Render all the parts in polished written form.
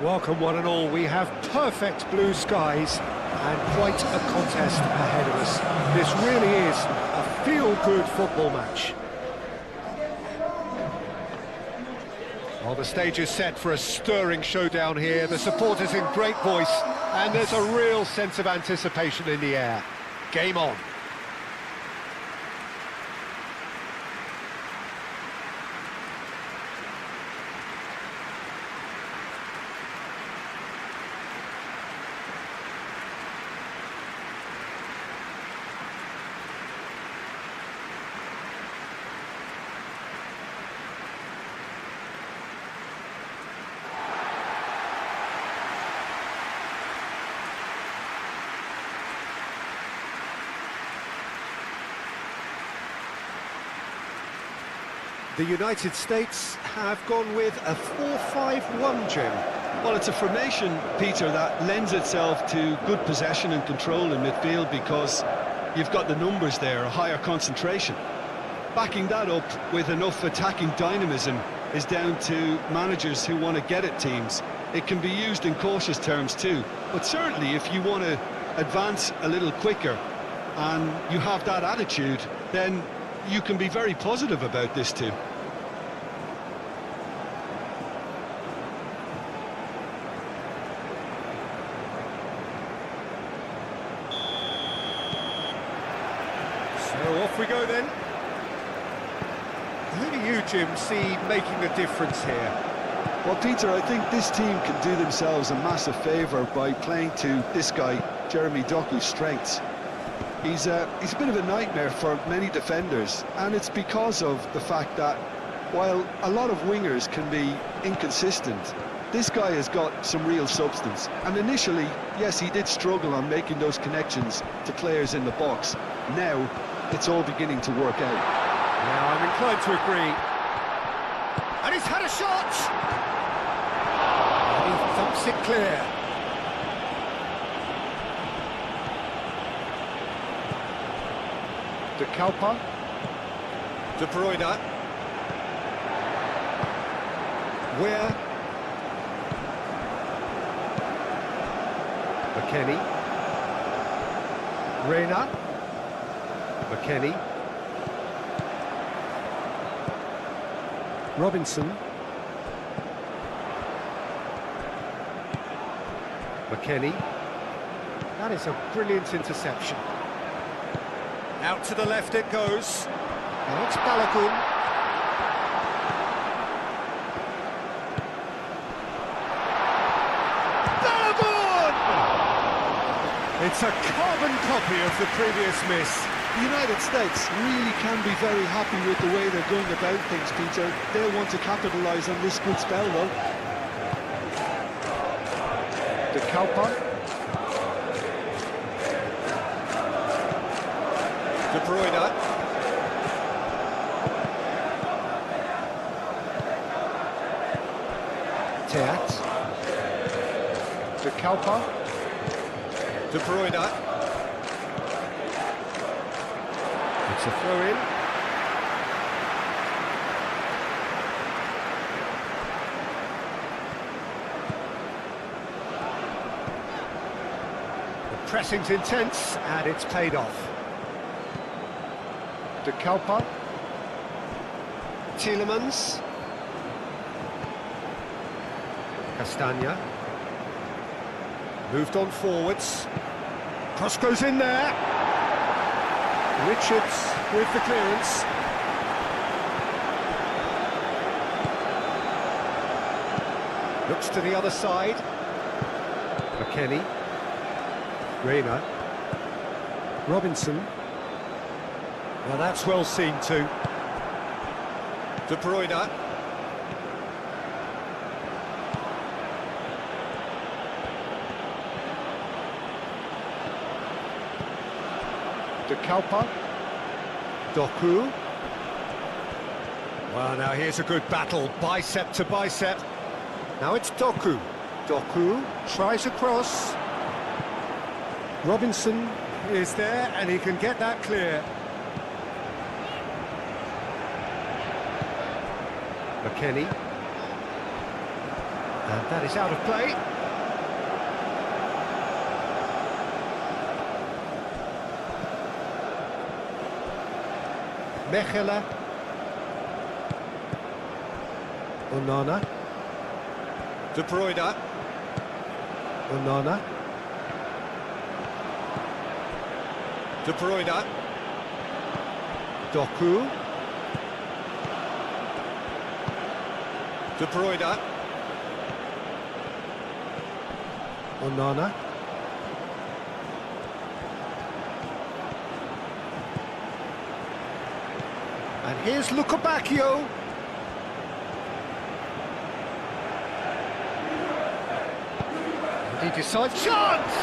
Welcome one and all, we have perfect blue skies and quite a contest ahead of us. This really is a feel-good football match. Well, the stage is set for a stirring showdown here, the supporters in great voice, and there's a real sense of anticipation in the air. Game on. The United States have gone with a 4-5-1, Jim. Well, it's a formation, Peter, that lends itself to good possession and control in midfield because you've got the numbers there, a higher concentration. Backing that up with enough attacking dynamism is down to managers who want to get at teams. It can be used in cautious terms too, but certainly if you want to advance a little quicker and you have that attitude, then you can be very positive about this too. So off we go then. Who do you, Jim, see making the difference here? Well, Peter, I think this team can do themselves a massive favour by playing to this guy, Jeremy Doku's strengths. He's a bit of a nightmare for many defenders, and it's because of the fact that while a lot of wingers can be inconsistent, this guy has got some real substance. And initially, yes, he did struggle on making those connections to players in the box. Now, it's all beginning to work out. Now, I'm inclined to agree. And he's had a shot! And he thumps it clear. De Kalpa. De Bruyne. Where? McKennie. Reina. McKennie. Robinson. McKennie. That is a brilliant interception. Out to the left it goes. Now it's BELGIUM. BELGIUM! It's a carbon copy of the previous miss. The United States really can be very happy with the way they're going about things, Peter. They'll want to capitalise on this good spell, though. De Kalpa. De Bruyne. Teat. De Kalpa. De Bruyne. It's a throw-in. The pressing's intense, and it's paid off. De Kalpa. Tielemans. Castagna. Moved on forwards. Cross goes in there. Richards with the clearance. Looks to the other side. McKennie. Reina. Robinson. Well, that's well seen too. De Bruyne. De Kalpa. Doku. Well, now here's a good battle, bicep to bicep. Now it's Doku. Doku tries a cross. Robinson is there, and he can get that clear. McKennie. And that is out of play. Mechelen. Onana. De Bruyne. Onana. De Bruyne. Doku. De Bruyne. Onana. And here's Lukebakio. And he decides... Chance!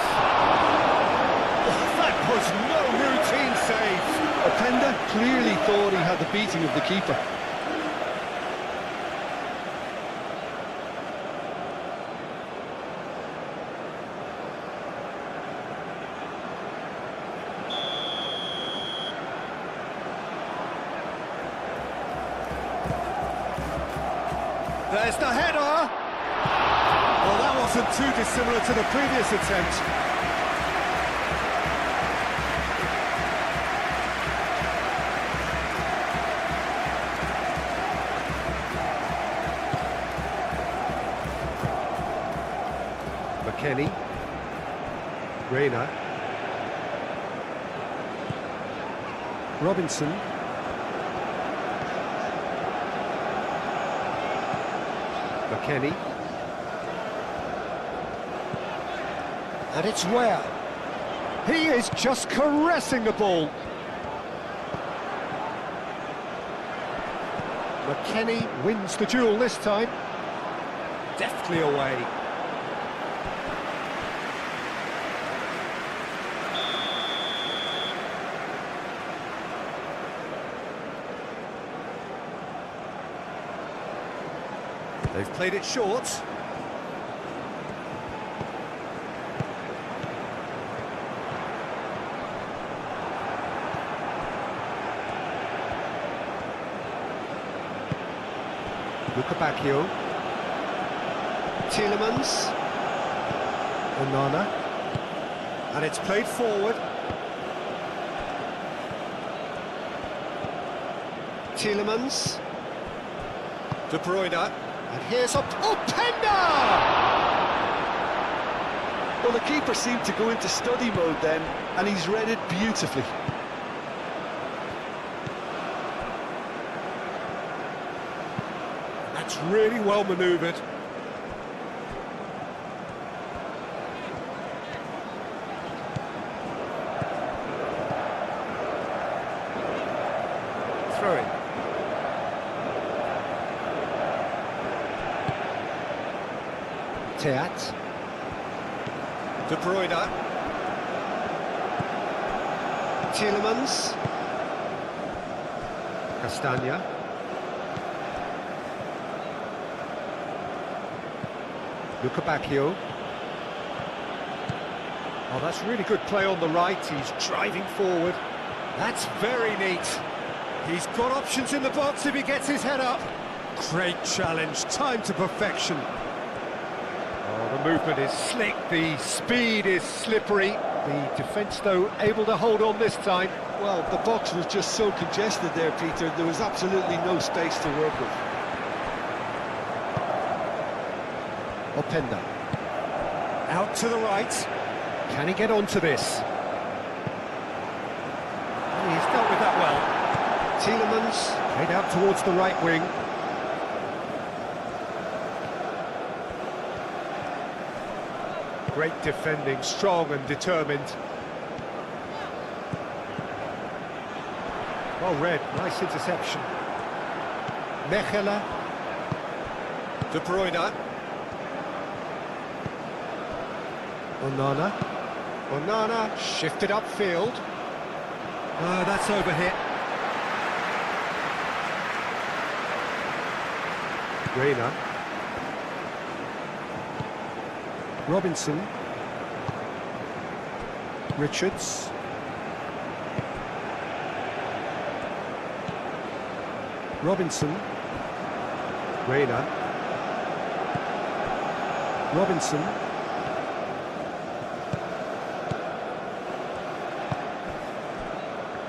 Oh, that was no routine save. Openda clearly thought he had the beating of the keeper. There's the header! Well, that wasn't too dissimilar to the previous attempt. McKennie. Reina. Robinson. McKennie. And it's where? He is just caressing the ball. McKennie wins the duel this time. Deftly away. They've played it short. Lukebakio. Tielemans. Onana. And it's played forward. Tielemans. De Bruyne. And here's Openda! Well, the keeper seemed to go into study mode then, and he's read it beautifully. That's really well manoeuvred. Throw in. Teat. De Bruyne. Tielemans. Castagna. Lukebakio. Oh, that's really good play on the right. He's driving forward. That's very neat. He's got options in the box if he gets his head up. Great challenge, time to perfection. Oh, the movement is slick, the speed is slippery. The defence, though, able to hold on this time. Well, the box was just so congested there, Peter. There was absolutely no space to work with. Openda. Out to the right. Can he get onto this? Oh, he's dealt with that well. Tielemans played out towards the right wing. Great defending, strong and determined. Well read, nice interception. Mechelen. De Bruyne. Onana. Onana shifted upfield. That's overhit. Reina. Robinson. Richards. Robinson. Reina. Robinson.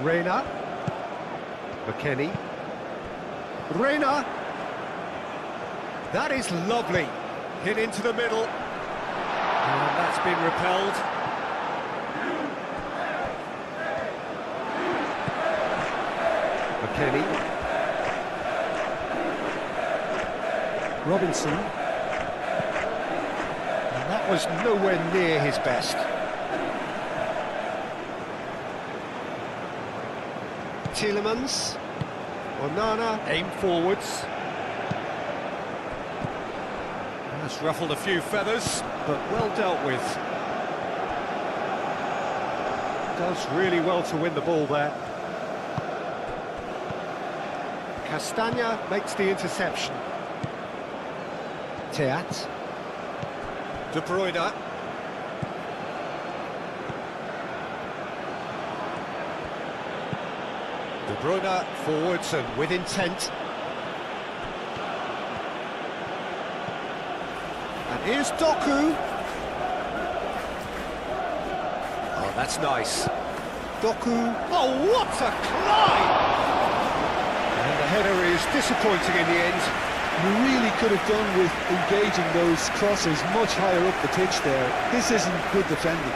Reina. McKennie. Reina. That is lovely. Hit into the middle. And that's been repelled. McKennie. Robinson. And that was nowhere near his best. Tielemans. Onana, aim forwards. That's ruffled a few feathers, but well dealt with. Does really well to win the ball there. Castagna makes the interception. Teat. De Bruyne. De Bruyne forwards and with intent. And here's Doku. Oh, that's nice. Doku. Oh, what a climb! And the header is disappointing in the end. You really could have done with engaging those crosses much higher up the pitch there. This isn't good defending.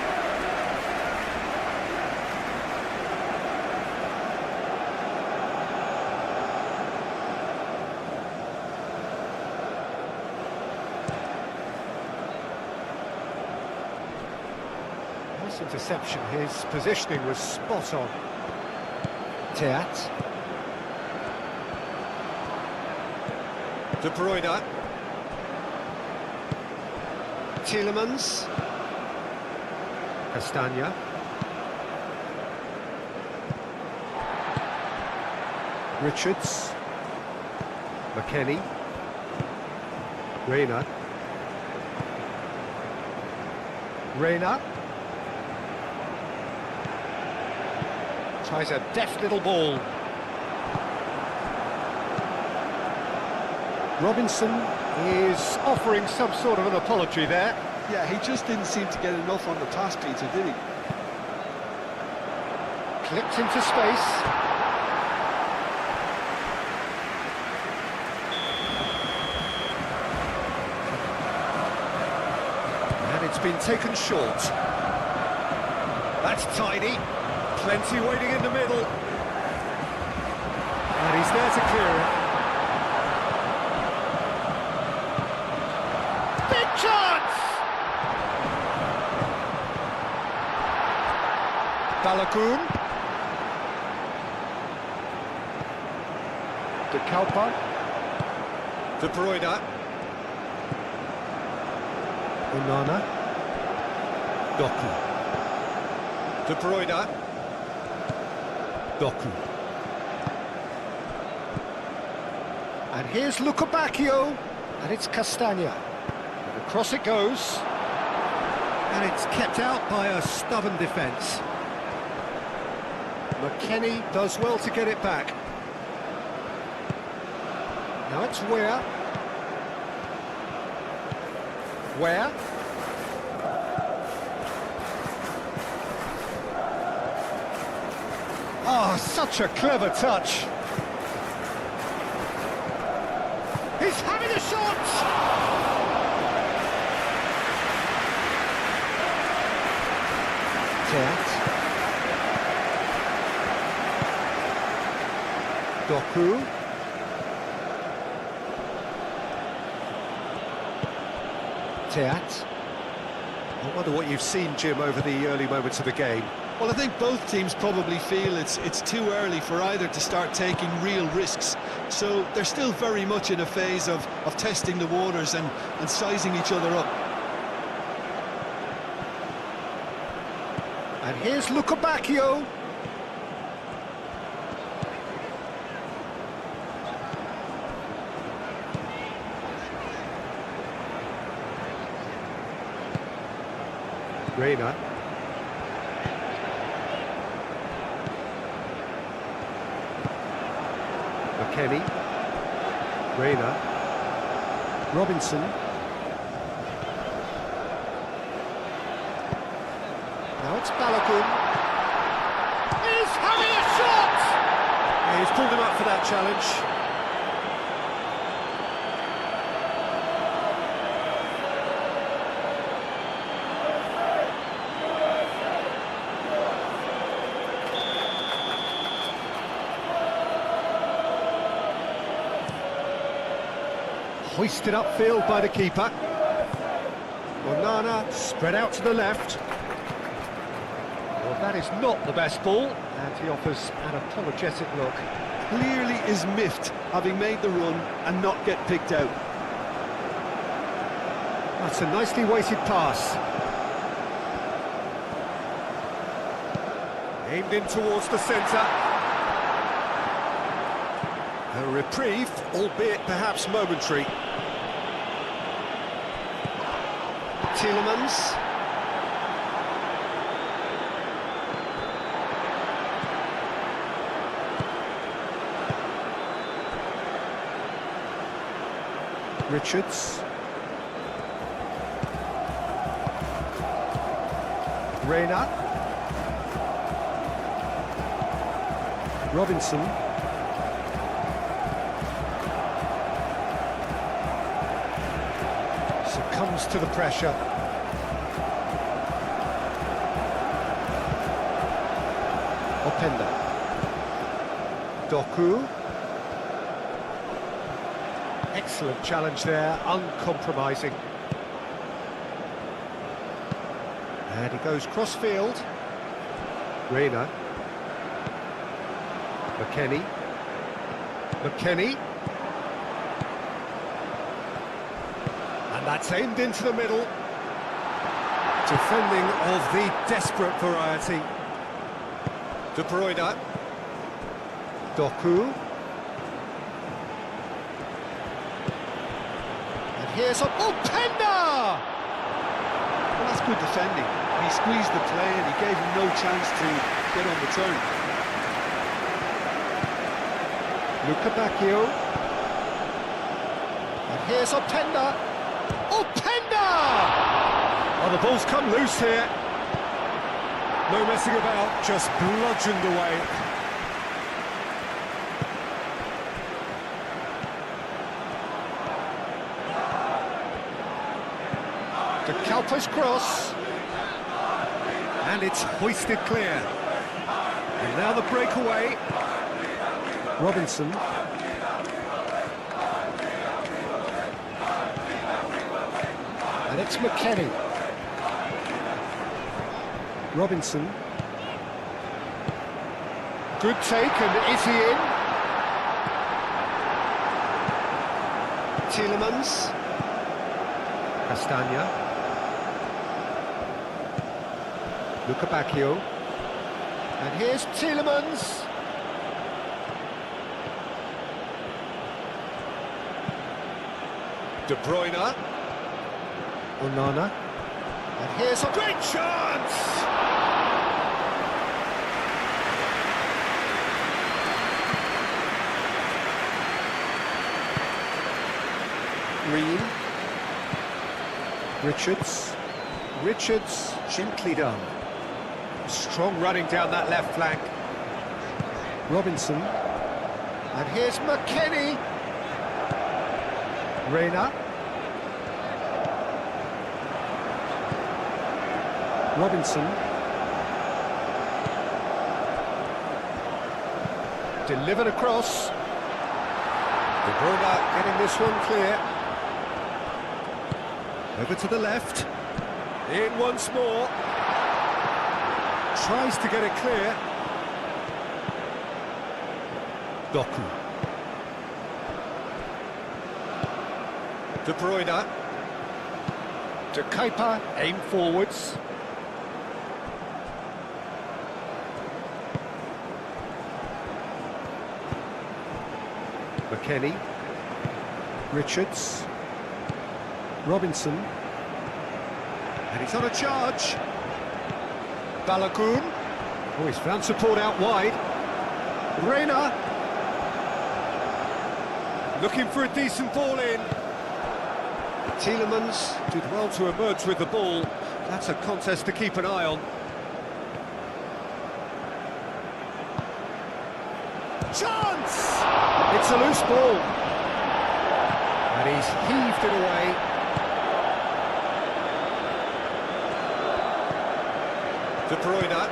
Nice interception. His positioning was spot on. Teat. De Bruyne. Tielemans. Castagna. Richards. McKennie. Reina. Reina. Tries a deft little ball. Robinson is offering some sort of an apology there. Yeah, he just didn't seem to get enough on the pass, Peter, did he? Clipped into space. And it's been taken short. That's tidy. Plenty waiting in the middle. And he's there to clear it. Chance! Balakoon. De Kalpa. De Bruyne. Onana. Doku. De Bruyne. Doku. And here's Lukebakio. And it's Castagna. Across it goes, and it's kept out by a stubborn defence. McKennie does well to get it back. Now it's Ware. Ware. Oh, such a clever touch. He's having a shot! Doku. Teat. I wonder what you've seen, Jim, over the early moments of the game. Well, I think both teams probably feel it's too early for either to start taking real risks. So they're still very much in a phase of testing the waters and sizing each other up. And here's Lukebakio. Reina. McKennie. Reina. Robinson. Now it's Balogun. He's having a shot! Yeah, he's pulled him up for that challenge. Hoisted upfield by the keeper. Onana spread out to the left. Well, that is not the best ball, and he offers an apologetic look. Clearly is miffed, having made the run and not get picked out. That's a nicely weighted pass. Aimed in towards the centre. A reprieve, albeit perhaps momentary. Tielemans. Richards. Reina. Robinson. Succumbs to the pressure. Openda. Doku. Excellent challenge there, uncompromising. And he goes cross-field. Reina. McKennie. McKennie. And that's aimed into the middle. Defending of the desperate variety. De Bruyne. Doku. And here's Openda! Well, that's good defending. He squeezed the play and he gave him no chance to get on the turn. Luca Bacchio. And here's Openda. Openda! Oh, the ball's come loose here. No messing about, just bludgeoned away. De Calpo's cross. And it's hoisted clear. And now the breakaway. Robinson. And it's McKennie. Robinson. Good take, and is he in? Tielemans. Castagna. Luca Bacchio. And here's Tielemans. De Bruyne. Onana. And here's a great chance! Green. Richards. Richards, gently done. Strong running down that left flank. Robinson. And here's McKennie. Reina. Robinson. Delivered across. De Bruyne getting this one clear. Over to the left. In once more. Tries to get it clear. Doku. De Bruyne. De Kuiper, aim forwards. McKennie. Richards. Robinson. And he's on a charge. Balogun. Oh, he's found support out wide. Reina. Looking for a decent ball in. Tielemans did well to emerge with the ball. That's a contest to keep an eye on. Chance! It's a loose ball. And he's heaved it away. De Bruyne.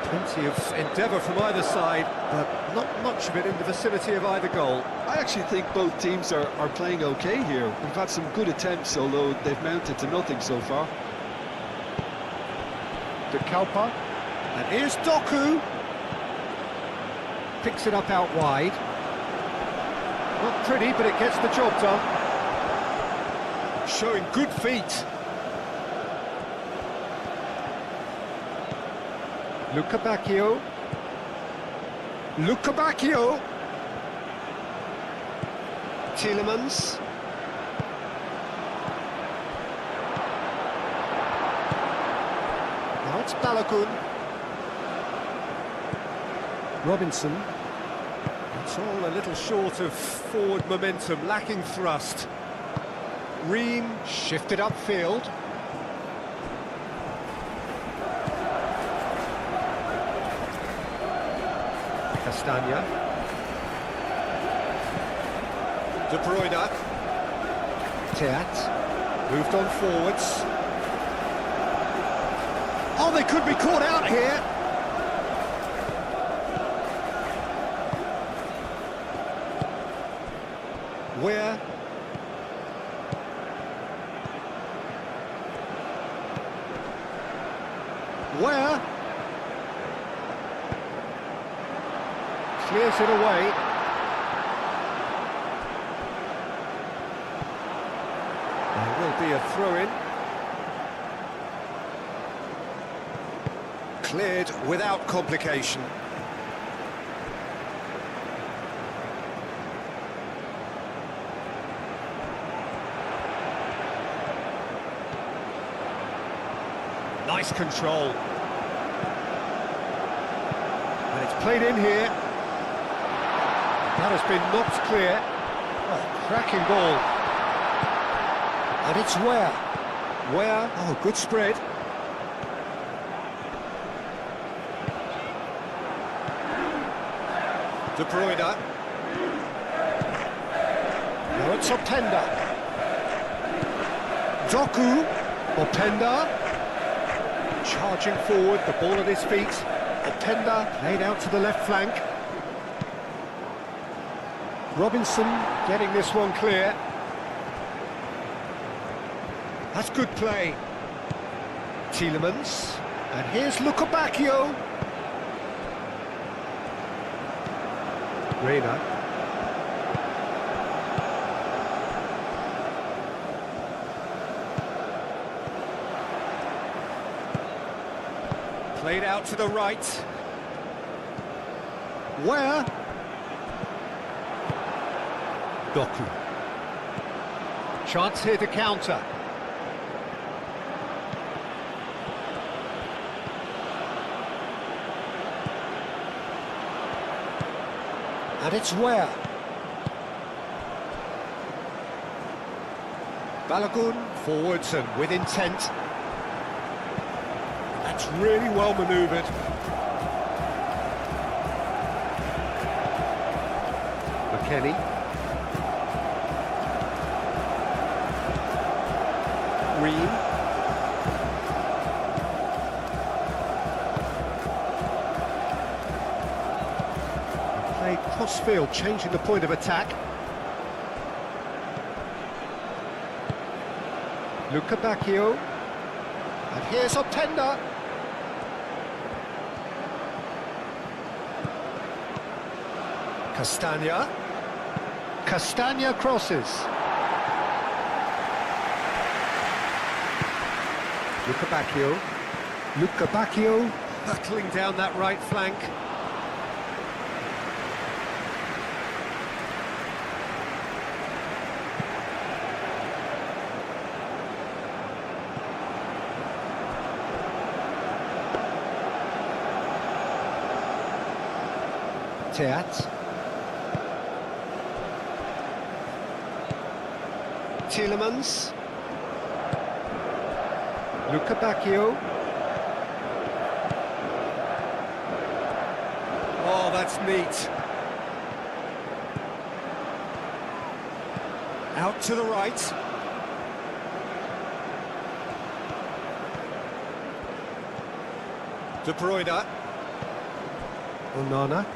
Plenty of endeavour from either side, but not much of it in the vicinity of either goal. I actually think both teams are playing okay here. We've had some good attempts, although they've mounted to nothing so far. De Kalpa. And here's Doku. Picks it up out wide. Not pretty, but it gets the job done. Showing good feet. Luca Bacchio. Luca Bacchio. Tielemans. Now it's Balogun. Robinson. It's all a little short of forward momentum, lacking thrust. Ream shifted upfield. Castagna. De Bruyne. Teat. Moved on forwards. Oh, they could be caught out here. Where? Clears it away. There will be a throw-in. Cleared without complication. Nice control. And it's played in here. That has been knocked clear. Oh, cracking ball. And it's Where? Oh, good spread. De Bruyne. Now it's Openda. Doku. Openda. Charging forward, the ball at his feet. Openda played out to the left flank. Robinson getting this one clear. That's good play. Tielemans. And here's Luca Bacchio. Reina. Played out to the right. Where? Doku. Chance here to counter. And it's Where? Balogun forwards and with intent. That's really well manoeuvred. McKennie. Ream. Played cross-field, changing the point of attack. Luca Bacchio. And here's Openda. Castagna. Castagna crosses. Luca Bacchio. Luca Bacchio hurtling down that right flank. Teat. Tielemans. Luca Bacchio. Oh, that that's neat. Out to the right. De Bruyne. Onana.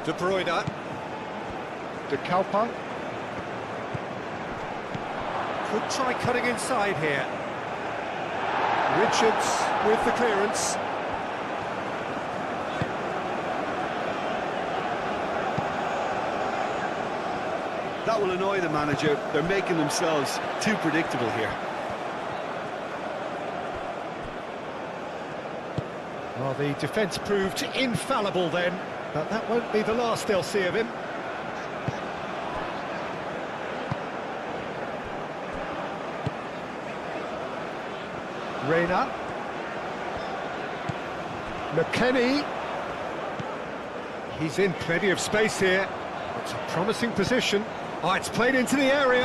De Bruyne. De Kalpa. Could try cutting inside here. Richards with the clearance. That will annoy the manager. They're making themselves too predictable here. Well, the defence proved infallible then, but that won't be the last they'll see of him. Reina. McKennie. He's in plenty of space here. It's a promising position. Oh, it's played into the area.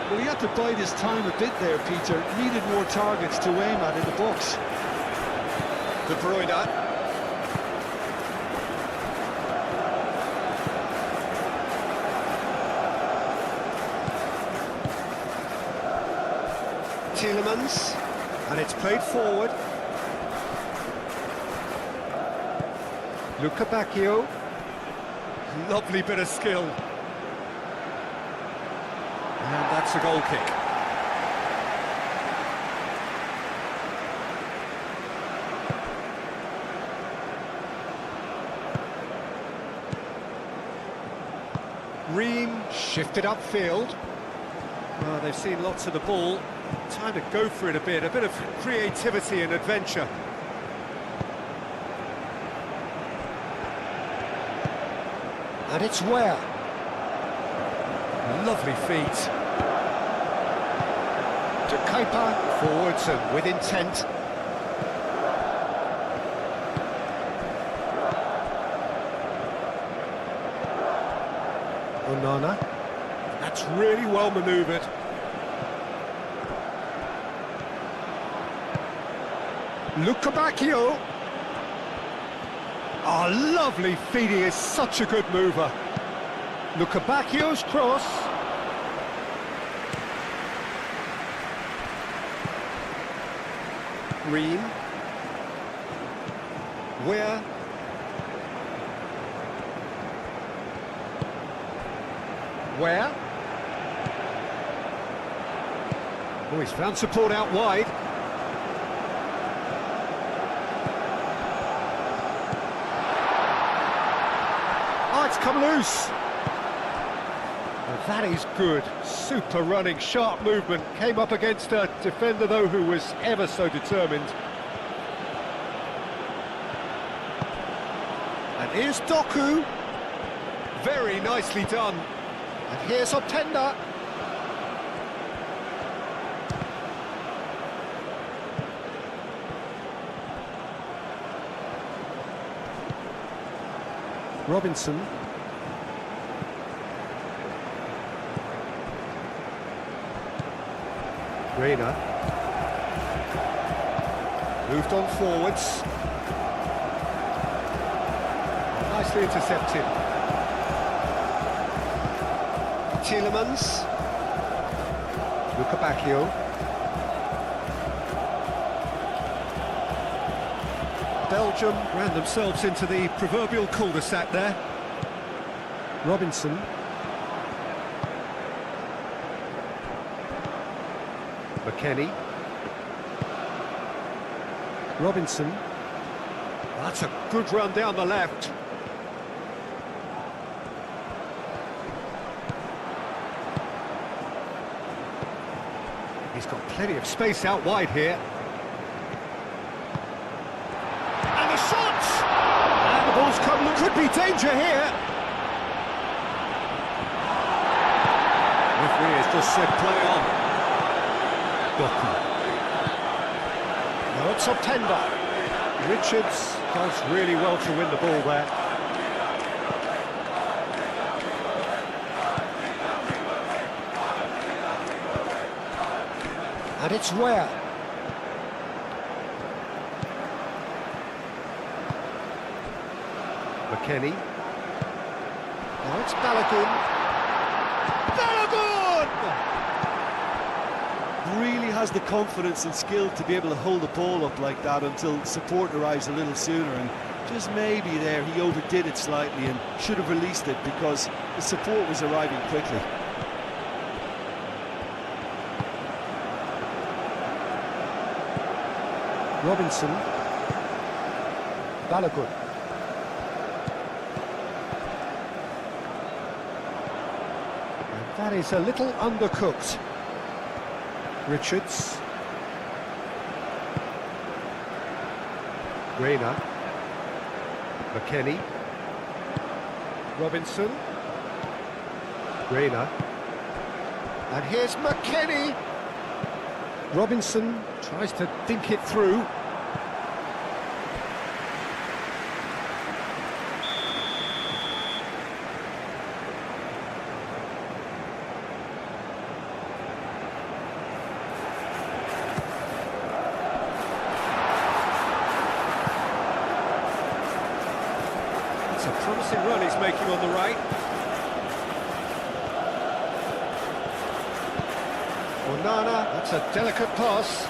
Well, he had to bide his time a bit there, Peter. Needed more targets to aim at in the box. De Bruyne. Tielemans, and it's played forward. Luca Bacchio. Lovely bit of skill. And that's a goal kick. Ream shifted upfield. Well, they've seen lots of the ball. Time to go for it a bit of creativity and adventure. And it's where? Lovely feet. De Kepa, forwards and with intent. Onana. That's really well manoeuvred. Luca Bacchio. Oh, lovely feet, he is such a good mover. Luca Bacchio's cross. Ream. Where? Where? Oh, he's found support out wide. Oh, it's come loose. Well, that is good. Super running, sharp movement. Came up against a defender, though, who was ever so determined. And here's Doku. Very nicely done. And here's Openda. Robinson. Reina. Moved on forwards. Nicely intercepted. Tielemans. Luca Bacchio. Belgium ran themselves into the proverbial cul-de-sac there. Robinson. McKennie. Robinson. That's a good run down the left. He's got plenty of space out wide here. And the shot! And the ball's come, could be danger here. Referee has just said play on. Doku. Now it's Openda. Richards does really well to win the ball there. And it's where? McKennie. Now it's Balogun. Balogun! Really has the confidence and skill to be able to hold the ball up like that until support arrives a little sooner, and just maybe there he overdid it slightly and should have released it because the support was arriving quickly. Robinson. Balogun. And that is a little undercooked. Richards. Reina. McKennie. Robinson. Reina. And here's McKennie. Robinson tries to think it through. It's a promising run he's making on the right. Onana, that's a delicate pass.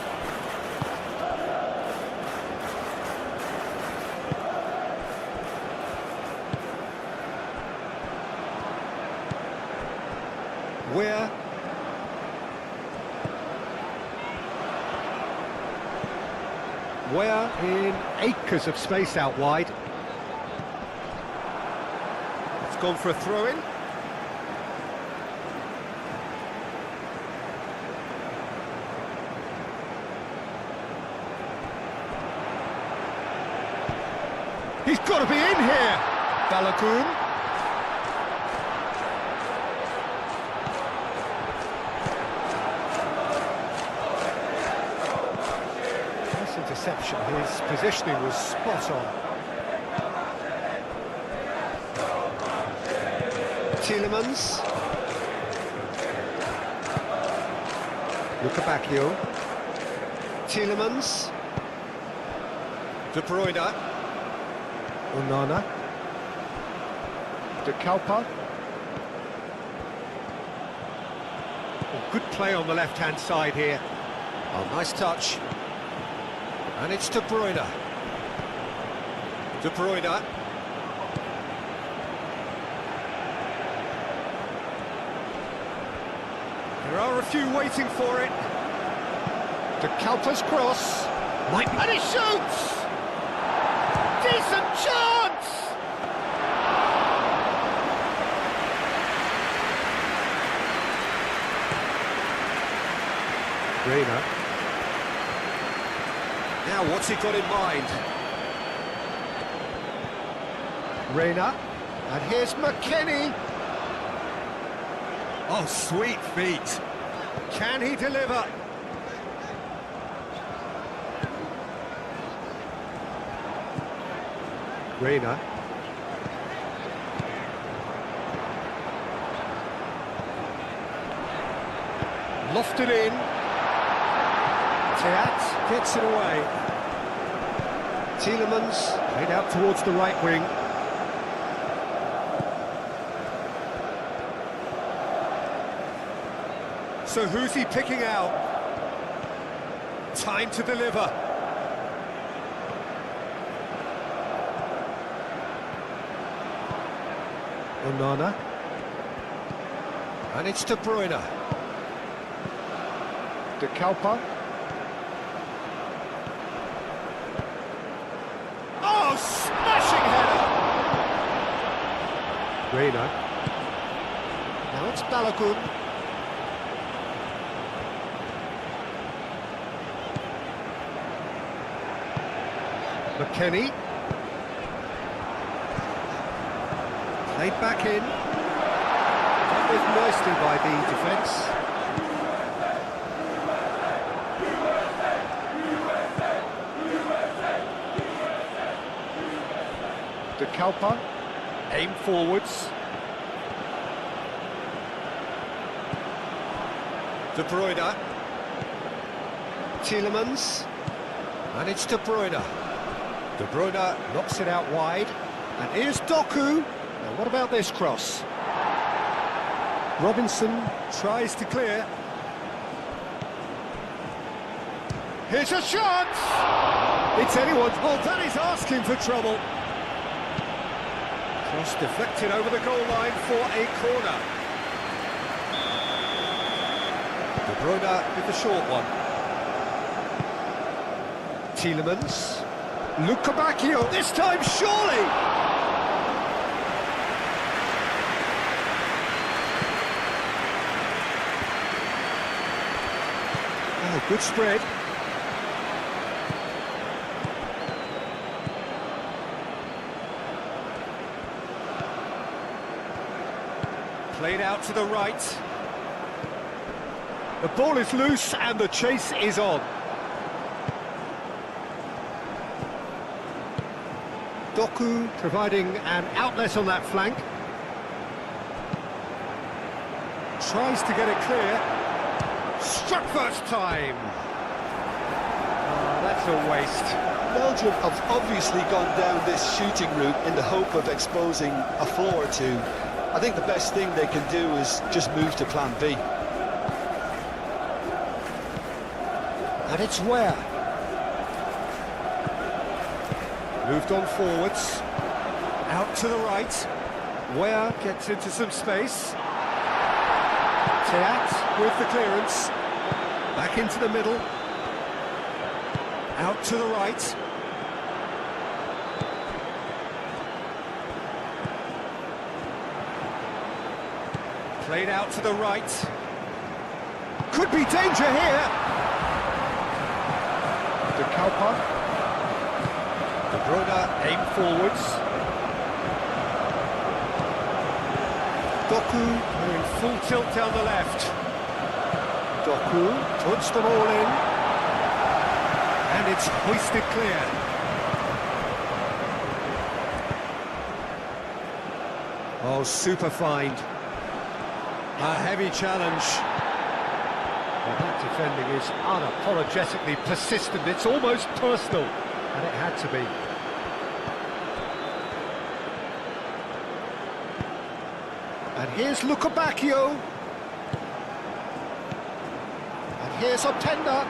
We're in acres of space out wide. It's gone for a throw-in. He's got to be in here! Balogun. Interception. His positioning was spot on. Tielemans. Lukabakio. Tielemans. De Bruyne. Onana. De Kalpa. Oh, good play on the left-hand side here. Oh, nice touch. And it's De Bruyne. De Bruyne. There are a few waiting for it. De Kalpa's cross. And he shoots! Decent chance! Reina. Now, what's he got in mind? Reina. And here's McKennie. Oh, sweet feet. Can he deliver? Reina. Lofted in. Teat gets it away. Tielemans played out towards the right wing. So who's he picking out? Time to deliver. Onana. And it's De Bruyne. De Kalpa. Oh, smashing header! Reina. Now it's Balogun. McKennie. Played back in. That was nicely by the defence. De Kalpa. Aim forwards. De Bruyne. Tielemans. And it's De Bruyne. De Bruyne knocks it out wide. And here's Doku. Now what about this cross? Robinson tries to clear. Here's a shot! It's anyone's. Oh, that is asking for trouble. Cross deflected over the goal line for a corner. De Bruyne with the short one. Tielemans. Lukebakio, this time surely! Oh, good spread. Played out to the right. The ball is loose and the chase is on. Doku providing an outlet on that flank. Tries to get it clear. Struck first time. Oh, that's a waste. Belgium have obviously gone down this shooting route in the hope of exposing a flaw or two. I think the best thing they can do is just move to plan B. And it's where? Moved on forwards. Out to the right. Where gets into some space. Teat with the clearance. Back into the middle. Out to the right. Played out to the right. Could be danger here. De Kauper. De Bruyne aim forwards. Doku in full tilt down the left. Doku puts them all in. And it's hoisted clear. Oh, super find. A heavy challenge. Well, that defending is unapologetically persistent. It's almost personal, and it had to be. And here's Lukebakio. And here's Openda.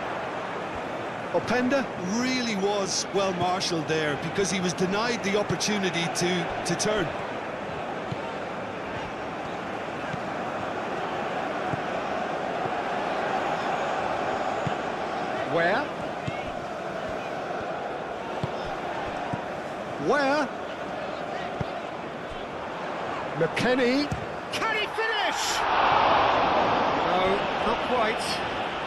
Openda really was well marshalled there because he was denied the opportunity to turn. Where? Where? McKennie. Can he finish? No, not quite.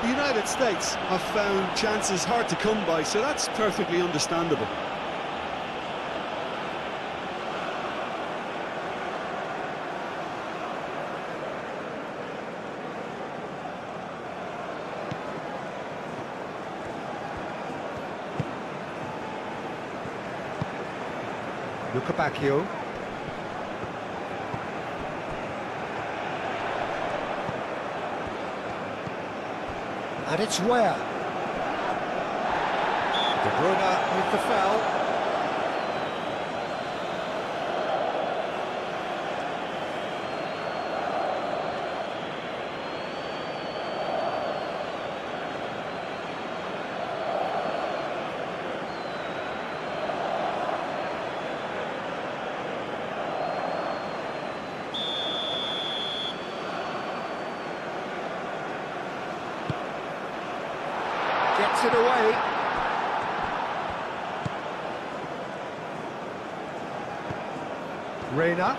The United States have found chances hard to come by, so that's perfectly understandable. Lukebakio. And it's where? De Bruyne with the foul. Gets it away. Reina.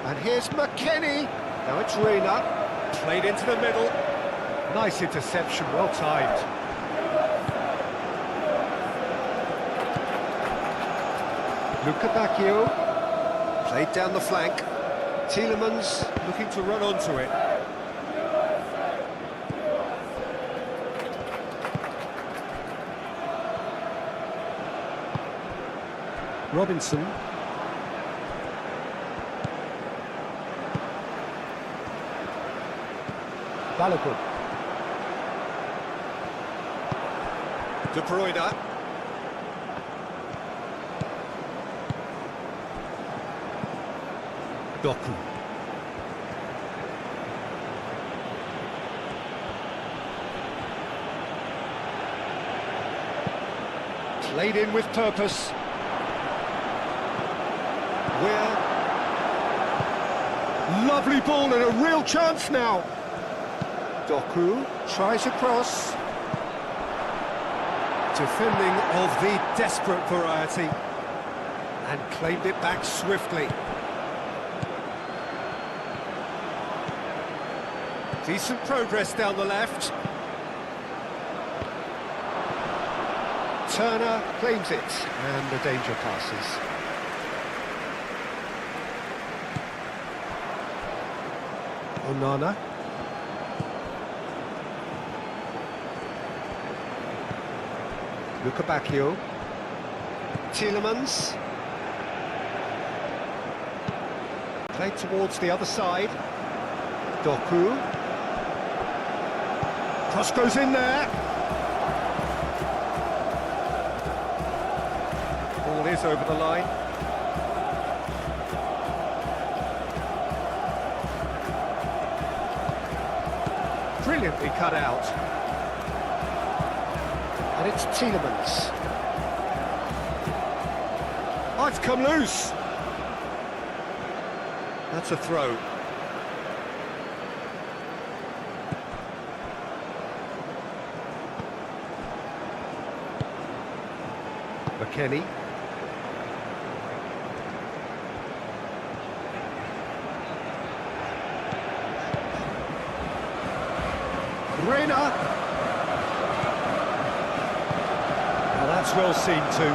And here's McKennie. Now it's Reina. Played into the middle. Nice interception, well timed. Lukebakio. Played down the flank. Tielemans looking to run onto it. Robinson. Balogun. De Bruyne. Doku. Played in with purpose. Where? Lovely ball and a real chance now. Doku tries across. Defending of the desperate variety. And claimed it back swiftly. Decent progress down the left. Turner claims it, and the danger passes. Onana. Lukabakio. Tielemans. Played towards the other side. Doku. Cross goes in there. Ball is over the line. Brilliantly cut out. And it's Tielemans. Oh, it's come loose. That's a throw. McKennie. Reina. Now that's well seen too.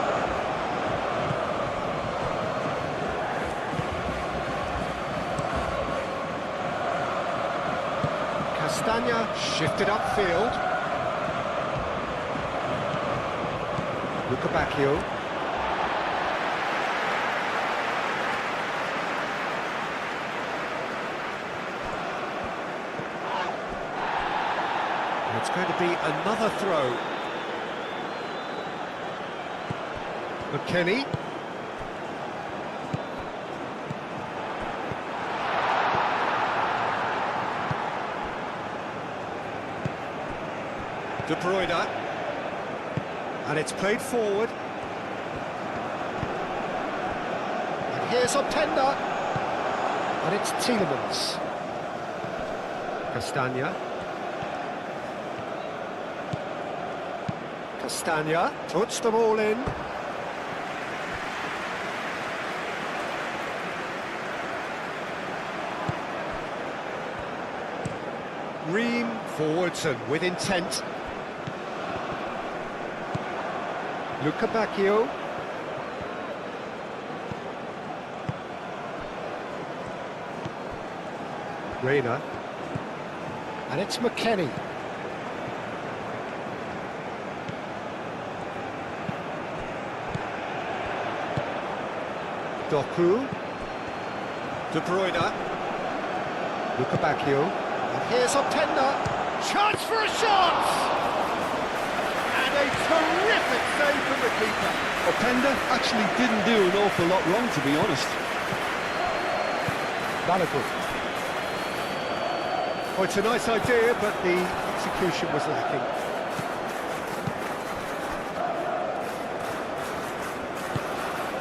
Castagna shifted upfield. Lukabakio. It's going to be another throw. McKennie. De Bruyne. And it's played forward. And here's Openda. And it's Tielemans. Castagna. Castagna puts them all in. Ream forwards and with intent. Lukabakio. Reina. And it's McKennie. Doku. De Bruyne. Lukabakio. And here's Openda. Chance for a shot! And a terrific save from the keeper. Openda actually didn't do an awful lot wrong, to be honest. Balogun. Oh, it's a nice idea, but the execution was lacking.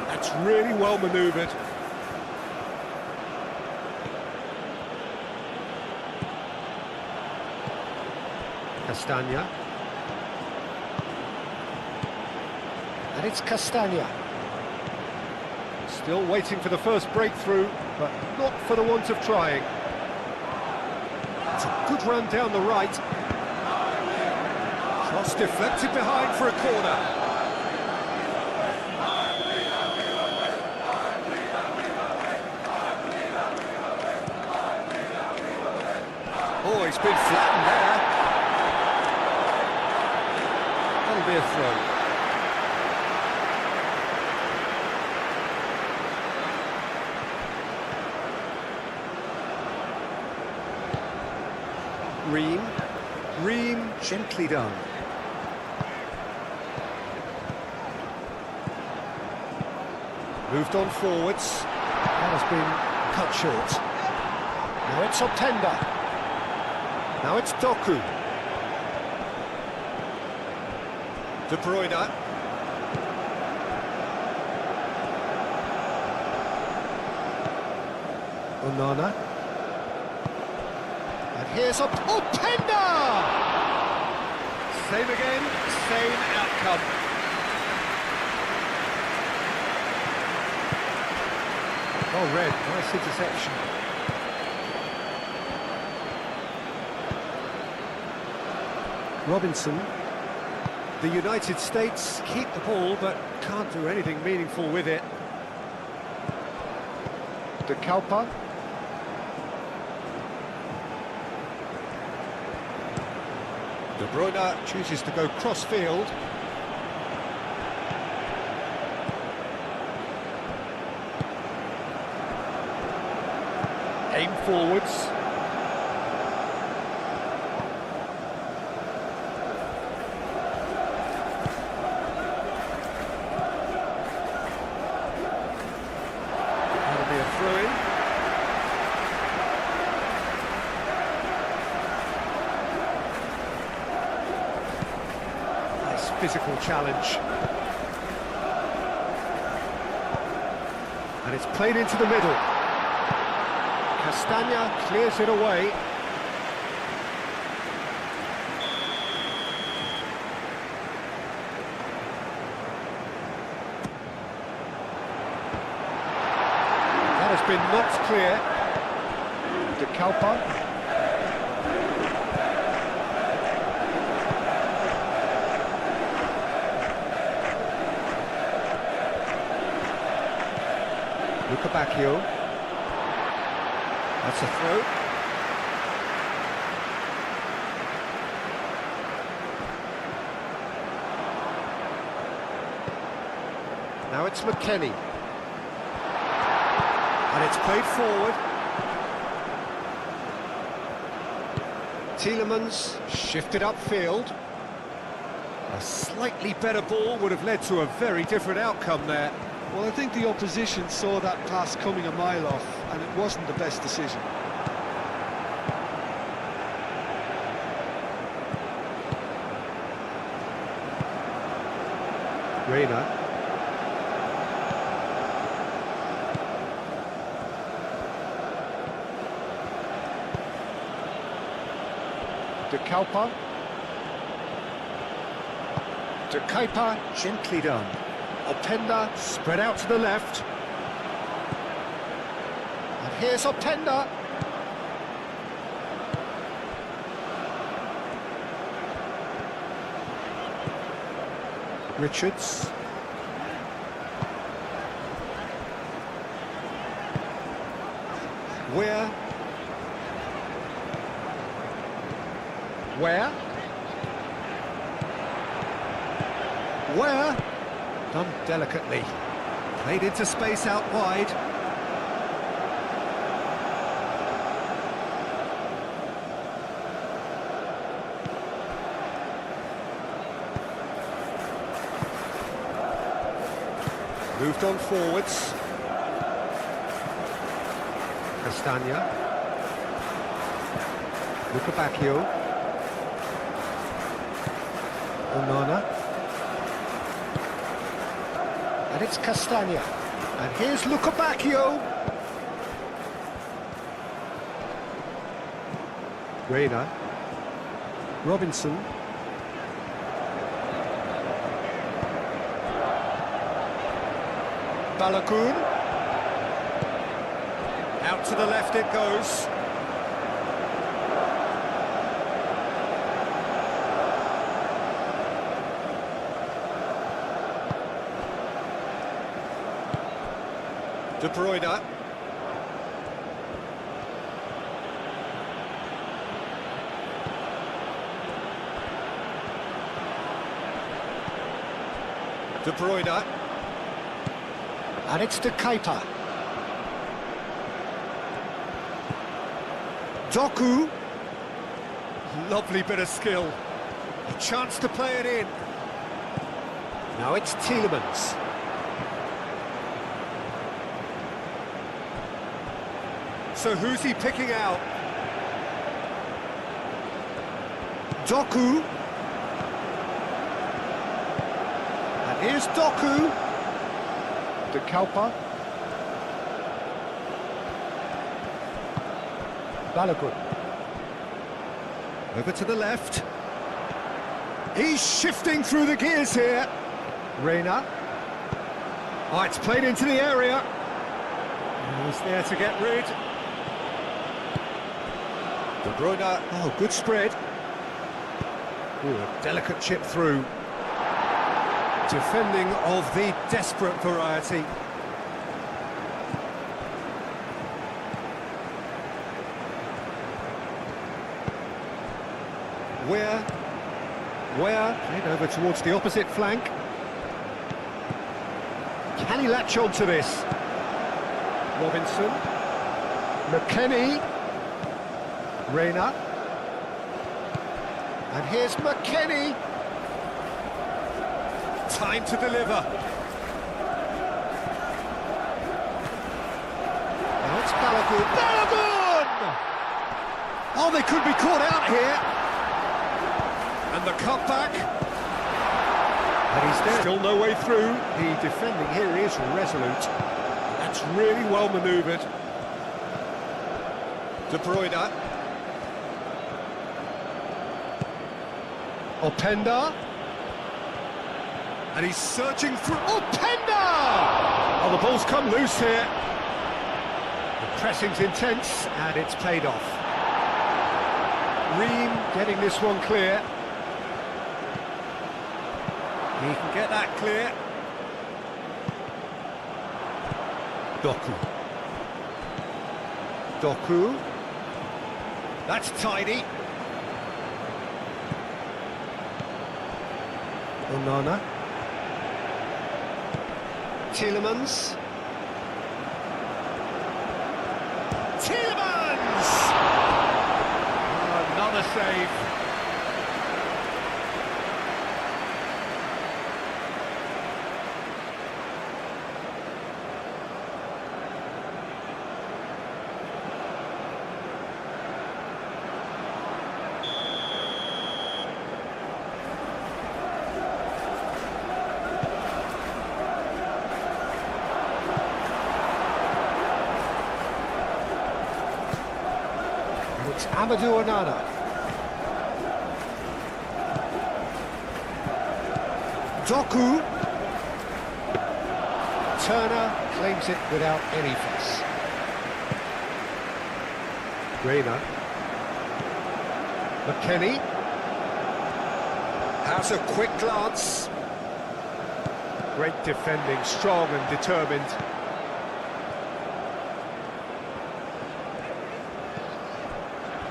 That's really well manoeuvred. Castagna. And it's Castagna. Still waiting for the first breakthrough, but not for the want of trying. It's a good run down the right. Cross deflected behind for a corner. Oh, he's been flattened there. That'll be a throw. Ream, gently done. Moved on forwards. That has been cut short. Now it's Openda. Now it's Doku. De Bruyne. Onana. And here's Openda! Same again, same outcome. Well read, nice interception. Robinson. The United States keep the ball, but can't do anything meaningful with it. De Kalpa. De Bruyne chooses to go cross-field. Aim forwards. That'll be a throw-in. Nice physical challenge. And it's played into the middle. Castagna clears it away. That has been knocked clear. De Kalpa. Bacchio. That's a throw. Now it's McKennie. And it's played forward. Tielemans shifted upfield. A slightly better ball would have led to a very different outcome there. Well, I think the opposition saw that pass coming a mile off, and it wasn't the best decision. Reina. De Kalpa. De Kuyper, gently done. Openda spread out to the left. And here's Openda. Richards. Where? Done delicately. Played into space out wide. Moved on forwards. Castagna. Bacchio. Onana. And it's Castagna. And here's Bacchio. Reina. Robinson. Balogun. Out to the left it goes. De Bruyne. De Bruyne. And it's De Kuyper. Doku. Lovely bit of skill. A chance to play it in. Now it's Tielemans. So who's he picking out? Doku. And here's Doku. De Kalpa. Balogun. Over to the left. He's shifting through the gears here. Reina. Oh, it's played into the area. He's there to get rid. De Bruyne. Oh, good spread. Ooh, a delicate chip through. Defending of the desperate variety. Where? Played over towards the opposite flank. Can he latch on to this? Robinson. McKennie. Reina. And here's McKennie. Time to deliver. Now it's Balogun. Balogun! Oh, they could be caught out here. And the cutback. And he's there. Still no way through. The defending here is resolute. That's really well manoeuvred. De Bruyne. Openda. And he's searching for Openda! Oh, the ball's come loose here. The pressing's intense, and it's paid off. Ream getting this one clear. He can get that clear. Doku. That's tidy. Onana. Tielemans. Oh, another save. It's Amadou Onana. Doku. Turner claims it without any fuss. Reina. McKennie. Has a quick glance. Great defending, strong and determined.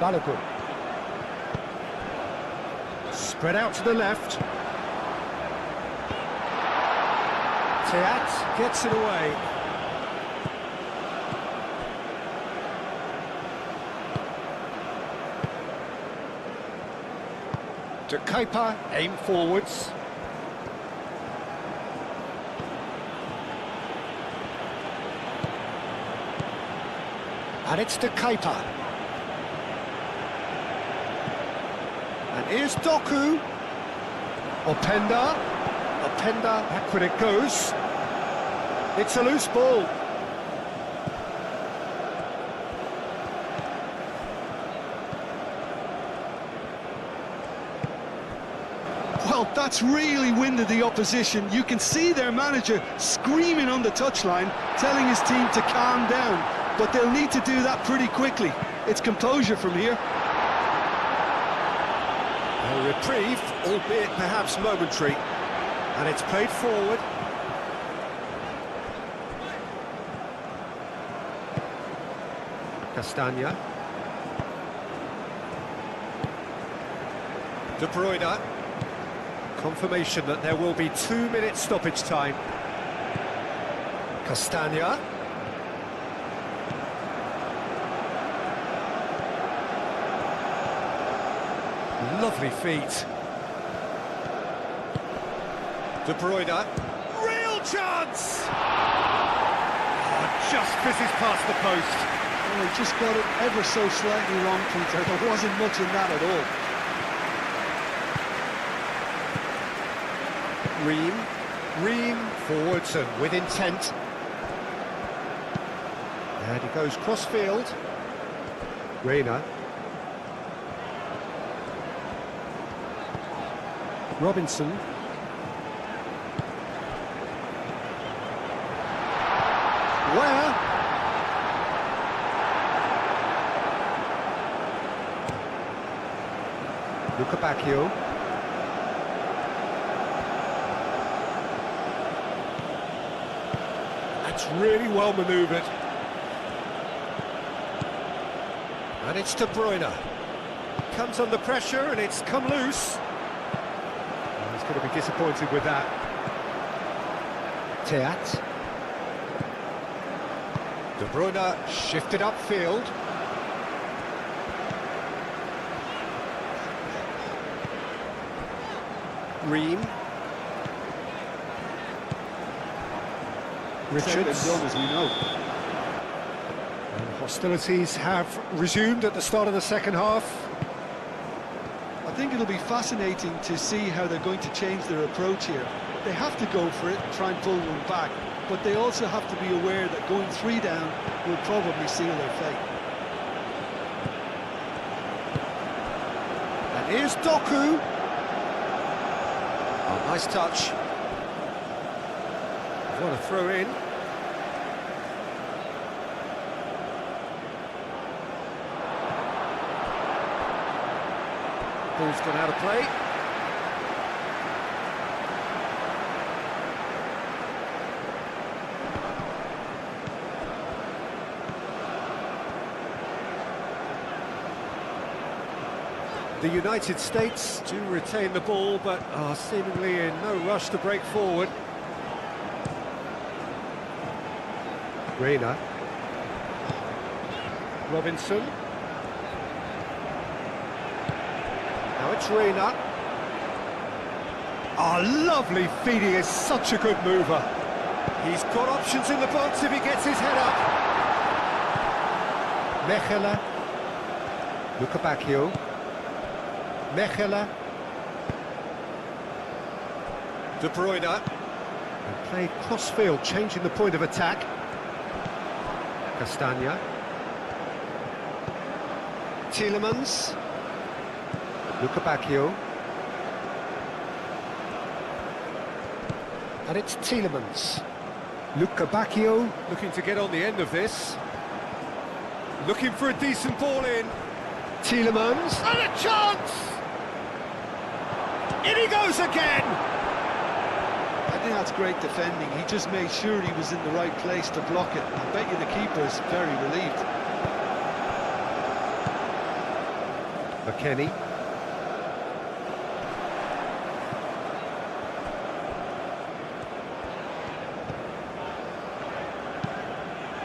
Balogun. Spread out to the left. Teat gets it away. De Kuiper, aim forwards. And it's De Kuiper. And here's Doku. Openda, back when it goes. It's a loose ball. Well, that's really winded the opposition. You can see their manager screaming on the touchline, telling his team to calm down. But they'll need to do that pretty quickly. It's composure from here. A reprieve, albeit perhaps momentary, and it's played forward. Castagna. De Bruyne. Confirmation that there will be 2 minutes stoppage time. Castagna. Lovely feet. De Bruyne. Real chance! Oh, just fizzes past the post. Oh, he just got it ever so slightly wrong, Peter. There wasn't much in that at all. Ream forwards and with intent. And he goes cross-field. Reina. Robinson. Where? Bacchio. That's really well manoeuvred. And it's De Bruyne. Comes under pressure and it's come loose. Oh, he's going to be disappointed with that. Teat. De Bruyne shifted upfield. Ream. Richards. Done, as we know. And hostilities have resumed at the start of the second half. I think it'll be fascinating to see how they're going to change their approach here. They have to go for it and try and pull one back, but they also have to be aware that going 3 down will probably seal their fate. And here's Doku. Oh, nice touch. What a throw in. Ball's gone out of play. The United States do retain the ball, but are seemingly in no rush to break forward. Reina. Robinson. Now it's Reina. Oh, lovely feeding, is such a good mover. He's got options in the box if he gets his head up. Mechela. Bacchio. Mechela. De Bruyne. And played cross-field, changing the point of attack. Castagna. Tielemans. Bacchio. And it's Tielemans. Bacchio looking to get on the end of this. Looking for a decent ball in. Tielemans. And a chance! In he goes again! I think that's great defending. He just made sure he was in the right place to block it. I bet you the keeper's very relieved. McKennie.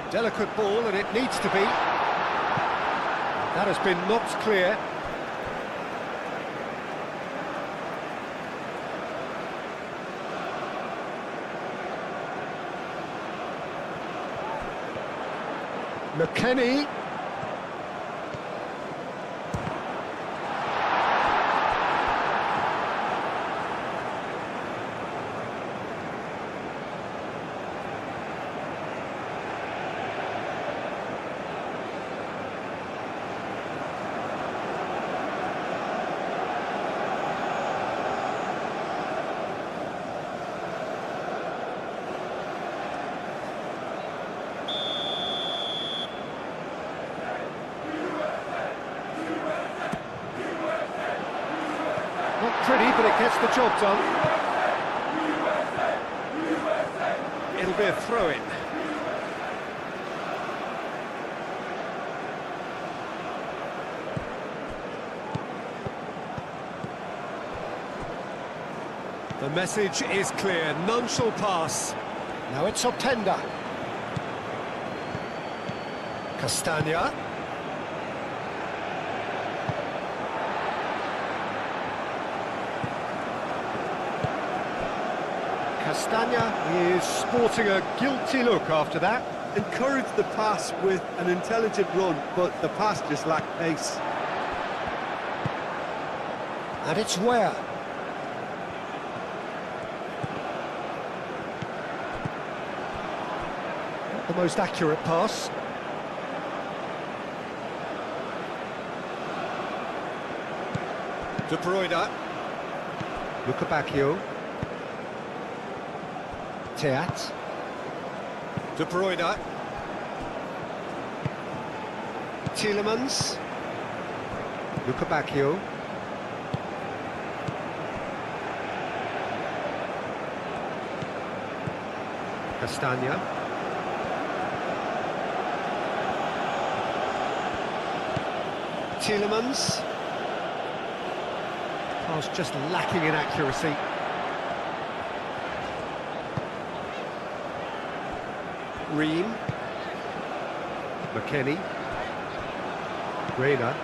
Delicate ball, and it needs to be. That has been knocked clear. McKennie. Not pretty, but it gets the job done. It'll be a throw-in. The message is clear, none shall pass. Now it's Openda. Castagna. Castagna is sporting a guilty look after that. encouraged the pass with an intelligent run, but the pass just lacked pace. And it's where? Not the most accurate pass. De Bruyne. Luca Bacchio. Teat. De Bruyne. Tielemans. Luca Bacchio. Castagna. Tielemans. Pass just lacking in accuracy. Ream. McKennie. Reina.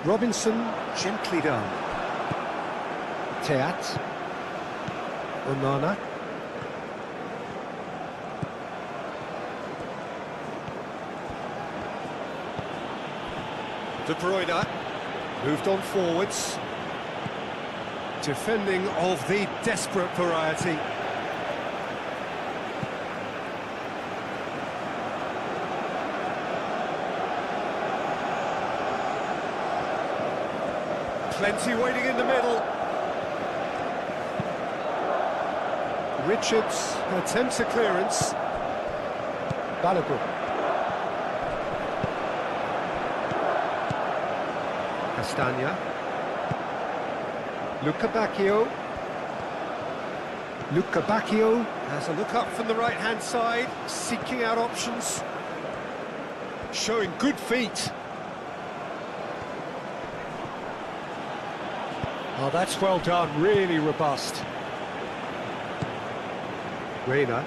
Robinson, gently done. Teat. Onana. De Bruyne. Moved on forwards. Defending of the desperate variety. Plenty waiting in the middle. Richards Attempts a clearance. Balogun. Castagna. Luca Bacchio. Luca Bacchio. Has a look up from the right-hand side, seeking out options. Showing good feet. Oh, that's well done, really robust. Reina.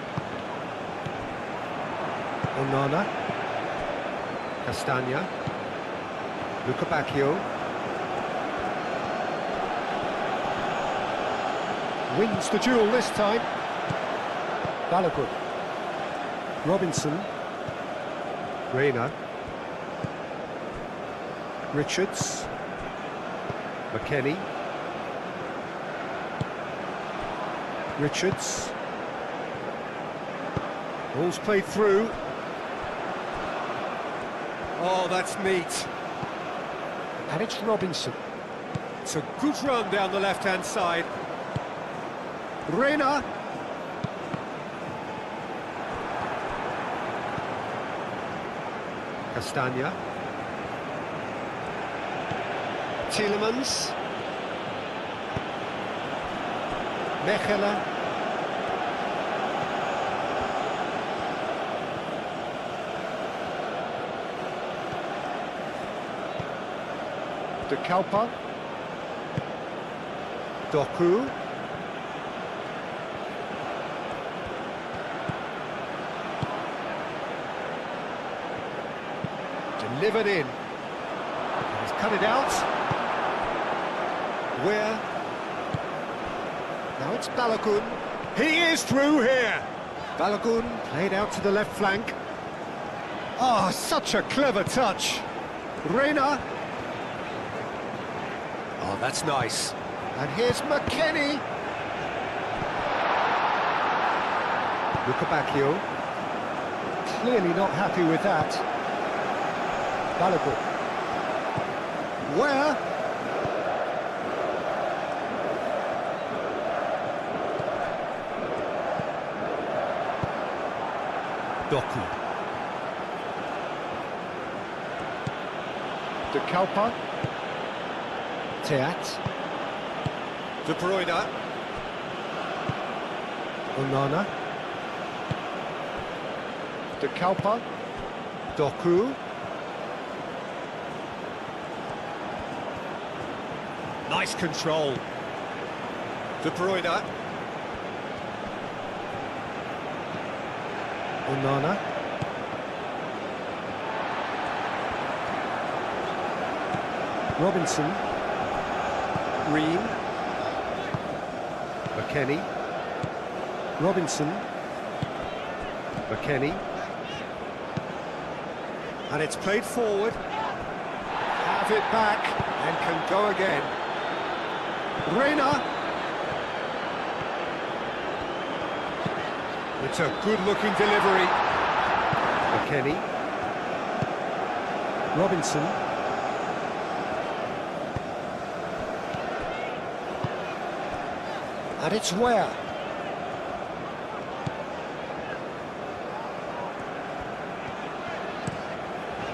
Onana. Castagna. Luca Bacchio. Wins the duel this time. Balogun. Robinson. Reina. Richards. McKennie. Richards. Ball's played through. Oh, that's neat. And it's Robinson. It's a good run down the left-hand side. Reina. Castagna. Tielemans. Mechelen. De Kalpa. Doku. Delivered in. He's cut it out. Where? Now it's Balogun. He is through here. Balogun played out to the left flank. Oh, such a clever touch. Reina. Oh, that's nice. And here's McKennie. Luca Bacchio. Clearly not happy with that. Balogun. Where? Doku. De Kalpa. Teat. De Bruyne. Onana. De Kalpa. Doku. Nice control. De Bruyne. Onana. Robinson. Ream. McKennie. Robinson. McKennie. And it's played forward. Have it back and can go again. Reina. It's a good-looking delivery. McKennie. Robinson. And it's Ware.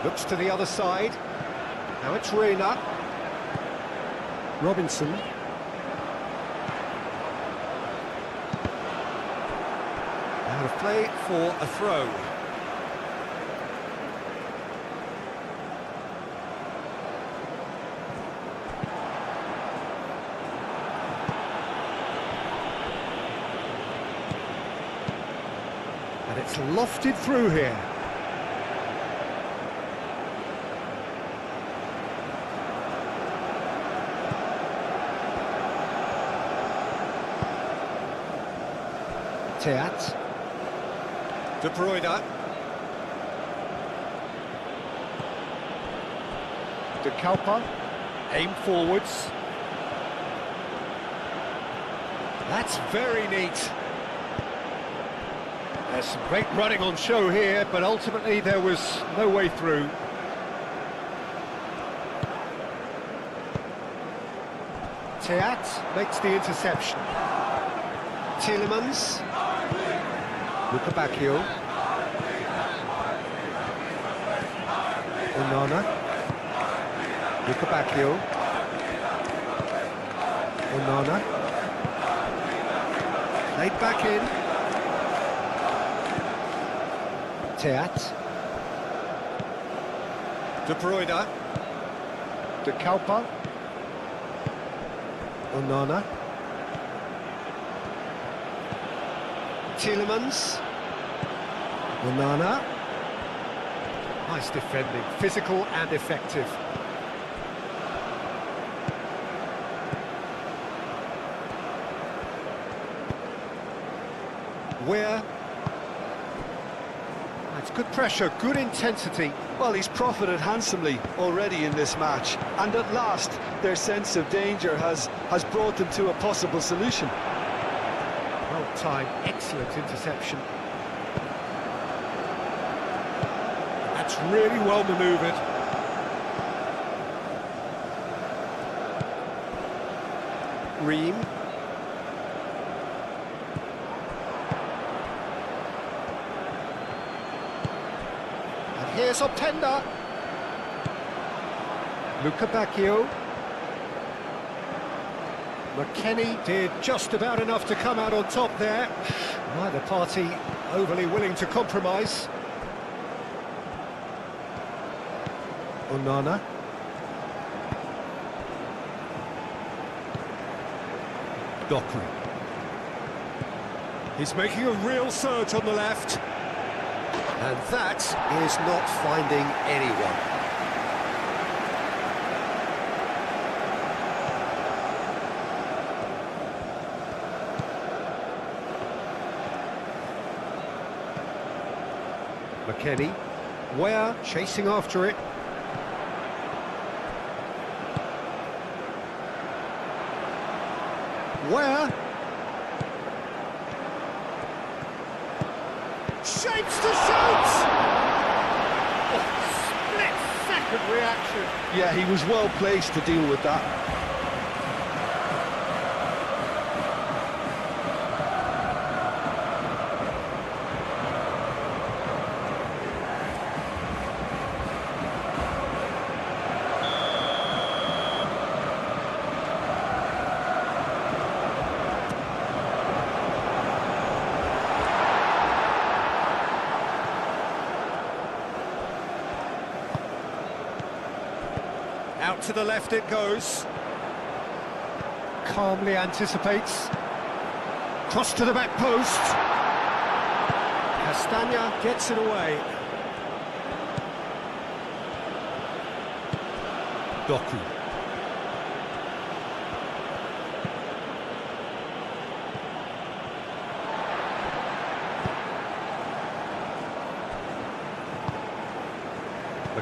Looks to the other side. Now it's Reina. Robinson. Out of play for a throw. And it's lofted through here. Teat. De Bruyne. De Kalpa. Aim forwards. That's very neat. There's some great running on show here, but ultimately there was no way through. Teat makes the interception. Tielemans. Luca Bacchio. Onana. Luca Bacchio. Onana. Laid back in. Teat. De Bruyne. De Kalpa. Onana. Tielemans. Onana. Nice defending, physical and effective. Where? It's good pressure, good intensity. Well, he's profited handsomely already in this match, and at last their sense of danger has brought them to a possible solution. Well-timed, excellent interception. That's really well manoeuvred. Ream. And here's Openda. Luca Bacchio. McKennie did just about enough to come out on top there. Neither party overly willing to compromise. Onana. Doku. He's making a real surge on the left. And that is not finding anyone. McKennie, Ware chasing after it. Ware shapes to shoot! Oh, split-second reaction. Yeah, he was well placed to deal with that. Out to the left it goes. Calmly anticipates. Cross to the back post. Castagna gets it away. Doku.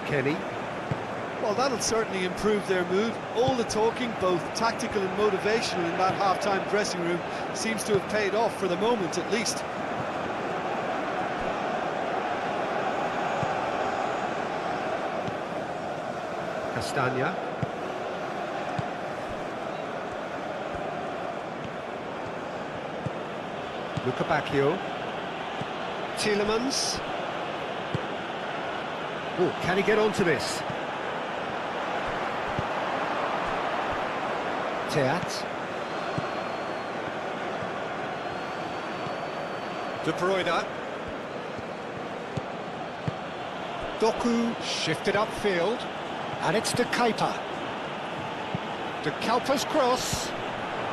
McKennie. Well, that'll certainly improve their mood. All the talking, both tactical and motivational, in that half-time dressing room seems to have paid off for the moment, at least. Castagna. Luca Bacchio. Tielemans. Oh, can he get onto this? Teat. De Bruyne. Doku shifted upfield, and it's De Kuiper. De Kuiper's cross,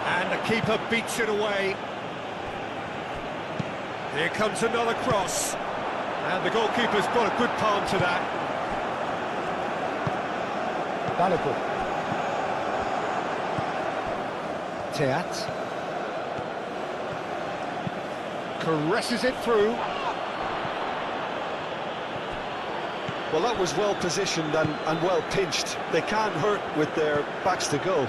and the keeper beats it away. Here comes another cross, and the goalkeeper's got a good palm to that. Balogun. Teat. Caresses it through. Well, that was well positioned and well pinched. They can't hurt with their backs to goal.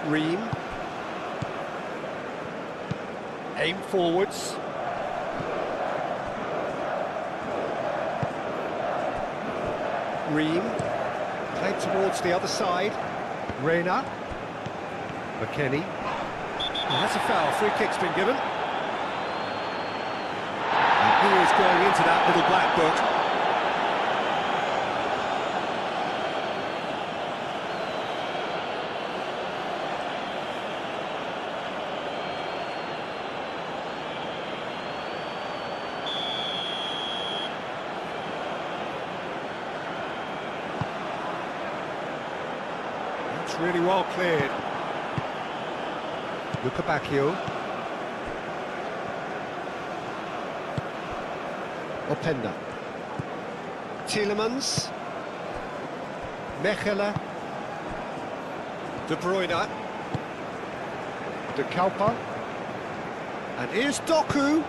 Ream. Aim forwards. Ream. Played towards the other side. Reina. McKennie. And that's a foul. Free kick's been given. And he is going into that little black book. It's really well cleared. Luca Bacchio. Openda. Tielemans. Mechelen. De Bruyne. De Kuiper. And here's Doku.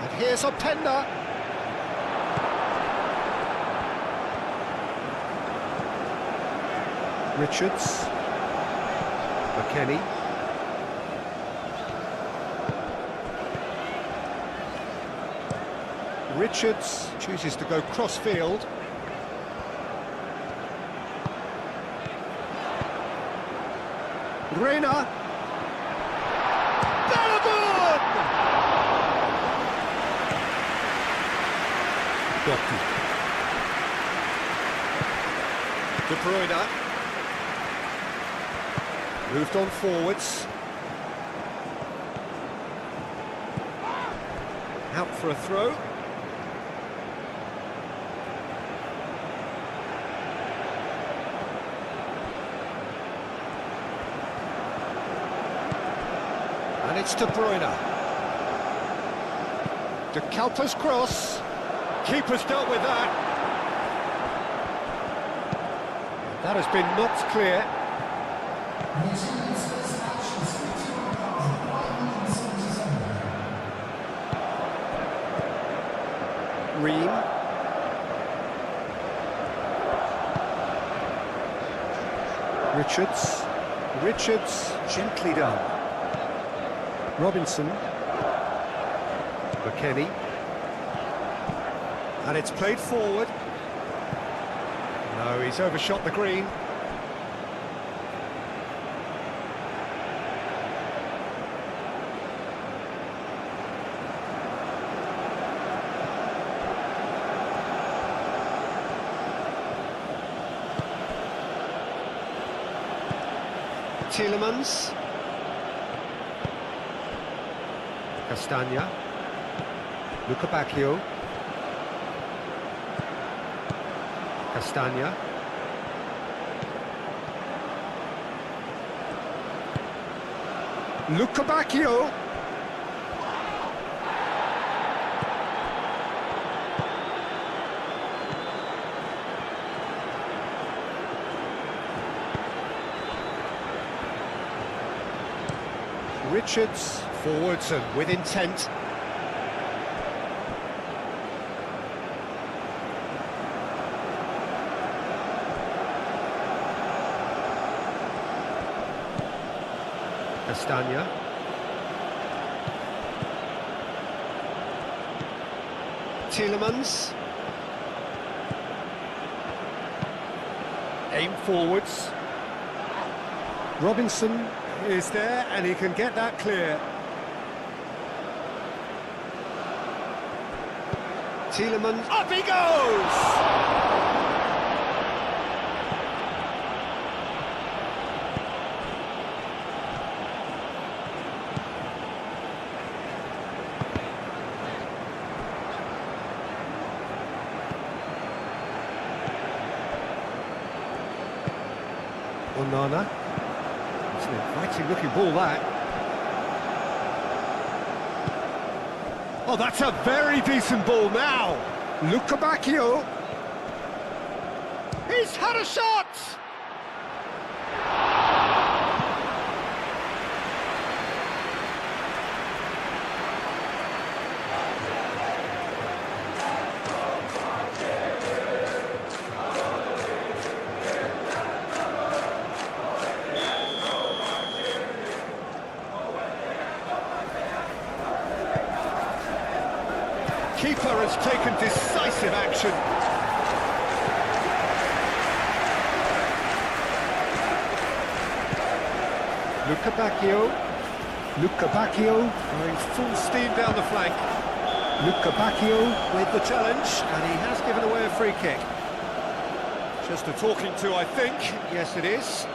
And here's Openda. Richards. McKennie. Richards chooses to go cross-field. Reina. Balogun! Doku. De Bruyne. Moved on forwards. Out for a throw. And it's De Bruyne. De Kuiper's cross. Keeper's dealt with that. That has been knocked clear. Ream. Richards. Richards, gently done. Robinson. McKennie. And it's played forward. No, he's overshot the green. Tielemans. Castagna. Luca Bacchio. Castagna. Luca Bacchio. Richards, forwards and with intent. Castagna. Tielemans. Aim forwards. Robinson is there and he can get that clear. Tielemans, up he goes! Onana. It's an inviting looking ball, that. Oh, that's a very decent ball now. Luca Bacchio. He's had a shot! Keeper has taken decisive action. Luca Bacchio. Luca Bacchio going full steam down the flank. Luca Bacchio with the challenge, and he has given away a free kick. Just a talking to, I think. Yes, it is.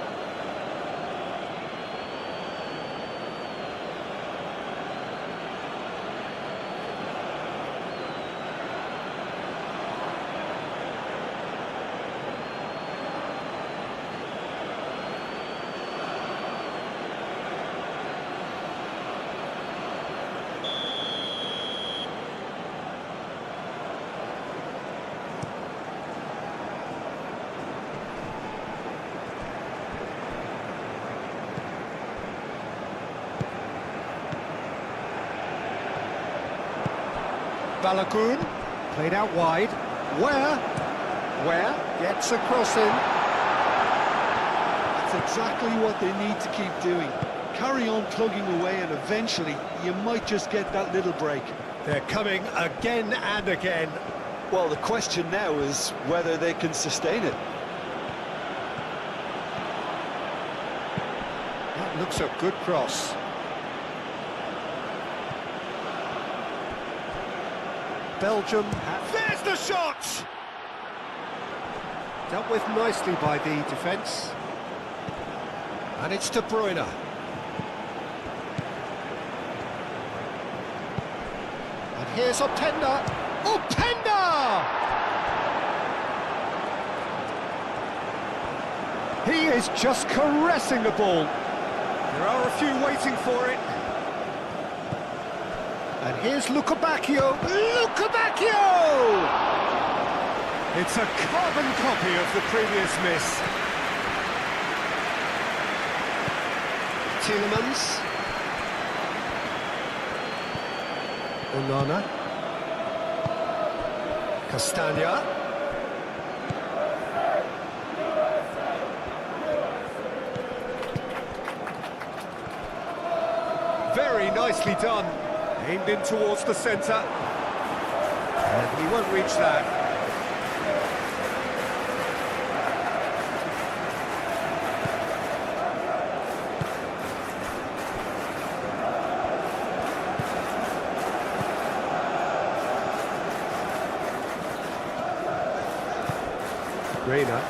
Balogun, played out wide. Where gets a cross in. That's exactly what they need to keep doing. Carry on plugging away and eventually you might just get that little break. They're coming again and again. Well, the question now is whether they can sustain it. That looks a good cross. Belgium there's the shot! Dealt with nicely by the defence. And it's De Bruyne. And here's Openda. Openda! He is just caressing the ball. There are a few waiting for it. And here's Luca Bacchio. Luca Bacchio! It's a carbon copy of the previous miss. Tielemans. Onana. Castagna. Very nicely done. Aimed in towards the centre. And he won't reach that. Reina.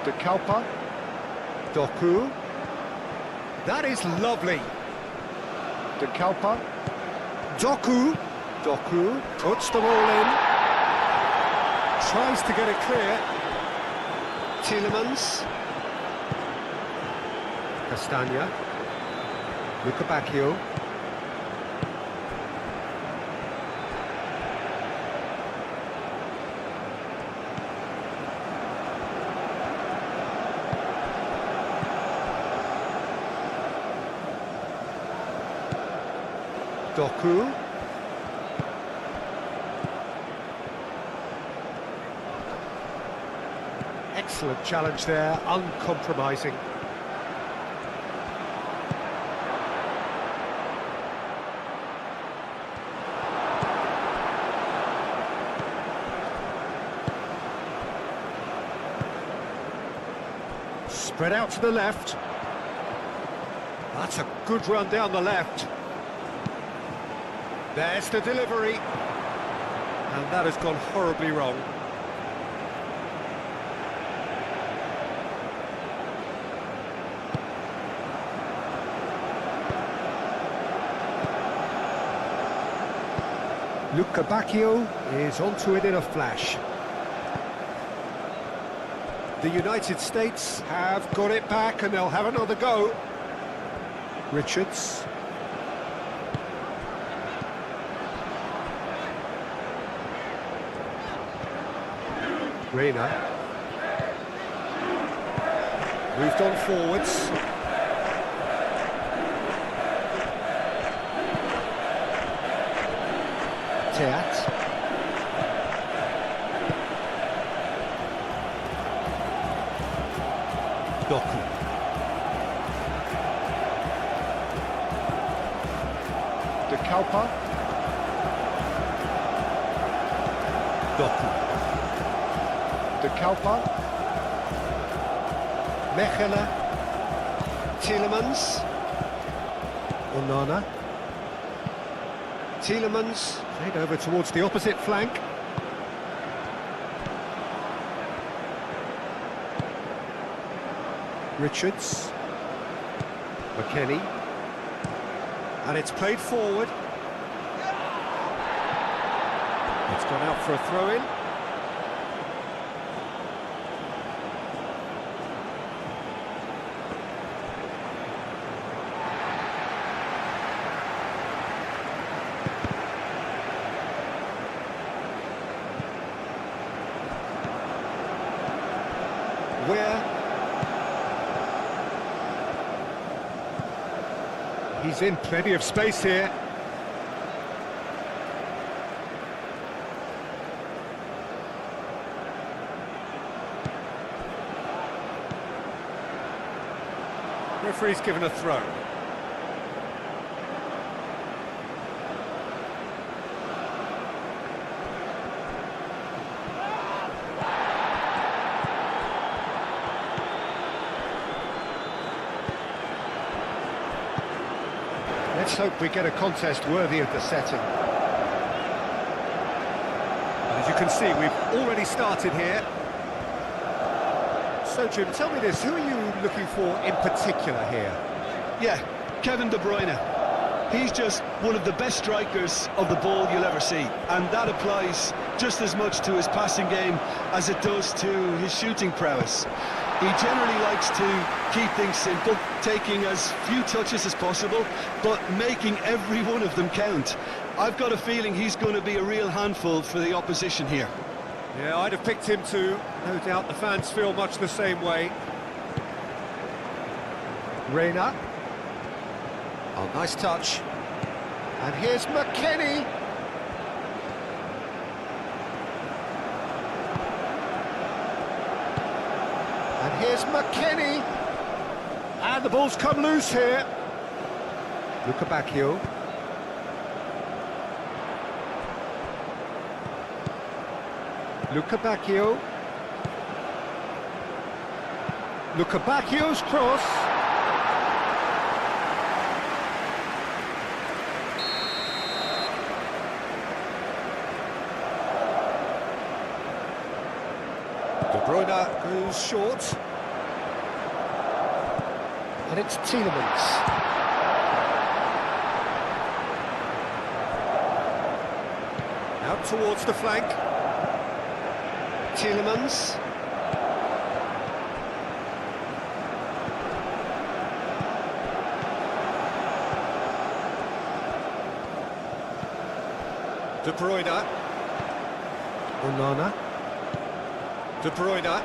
De Kalpa. Doku. That is lovely. De Kalpa. Doku. Doku puts the ball in. Tries to get it clear. Tielemans. Castagna. Luca Bacchio. Doku. Excellent challenge there, uncompromising. Spread out to the left. That's a good run down the left. There's the delivery. And that has gone horribly wrong. Luca Bacchio is onto it in a flash. The United States have got it back and they'll have another go. Richards. Reina. Moved on forwards. Teat. Doku. De Kalpa. Doku. De Kalpa. Mechelen. Tielemans. Onana. Tielemans. Played over towards the opposite flank. Richards. McKennie. And it's played forward. It's gone out for a throw-in. Where he's in plenty of space here. Referee's given a throw. Let's hope we get a contest worthy of the setting. And as you can see, we've already started here. So, Jim, tell me this, who are you looking for in particular here? Yeah, Kevin De Bruyne. He's just one of the best strikers of the ball you'll ever see. And that applies just as much to his passing game as it does to his shooting prowess. He generally likes to keep things simple, taking as few touches as possible, but making every one of them count. I've got a feeling he's going to be a real handful for the opposition here. Yeah, I'd have picked him too. No doubt the fans feel much the same way. Reina. Oh, nice touch. And here's McKennie. And here's McKennie. And the ball's come loose here. Luca Bacchio. Luca Bacchio. Luca Bacchio's cross. De Bruyne goes short. And it's Tielemans. Out towards the flank. Tielemans. De Bruyne. Onana. De Bruyne.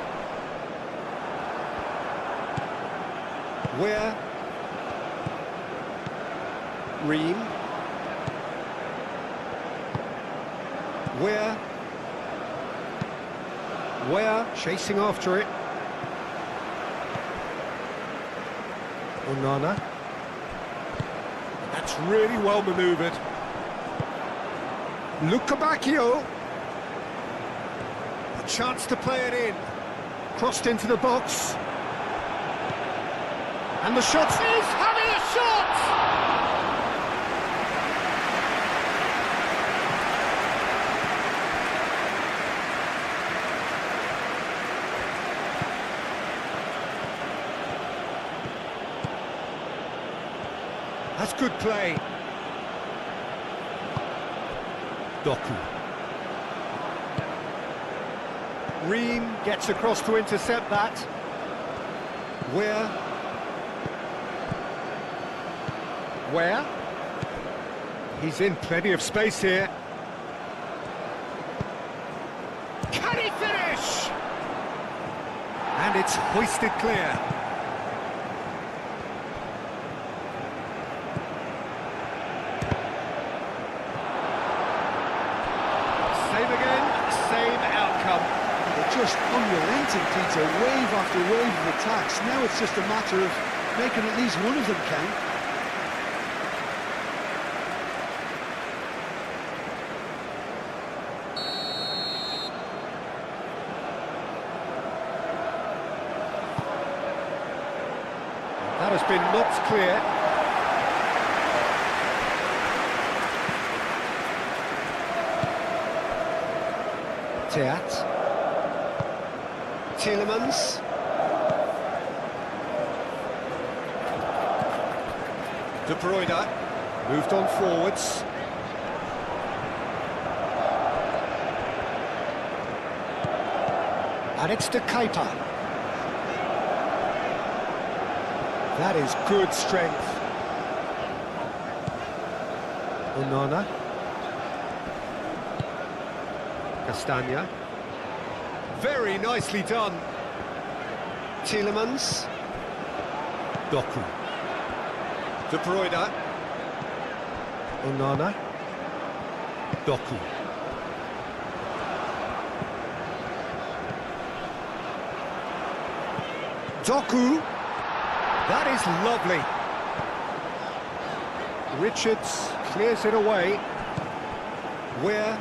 Where? Ream. Where chasing after it. Onana. That's really well manoeuvred. Lukabakio. A chance to play it in. Crossed into the box. And the shot. He's having a shot! That's good play. Doku. Ream gets across to intercept that. Where? He's in plenty of space here. Can he finish? And it's hoisted clear. Same again, same outcome. They're just unrelenting, Peter, wave after wave of attacks. Now it's just a matter of making at least one of them count. That has been knocked clear. Teat. Tielemans. De Bruyne moved on forwards. And it's to Keita. That is good strength. Onana. Castagna. Very nicely done. Tielemans. Doku. De Bruyne. Onana. Doku. Doku. That is lovely. Richards clears it away. Where?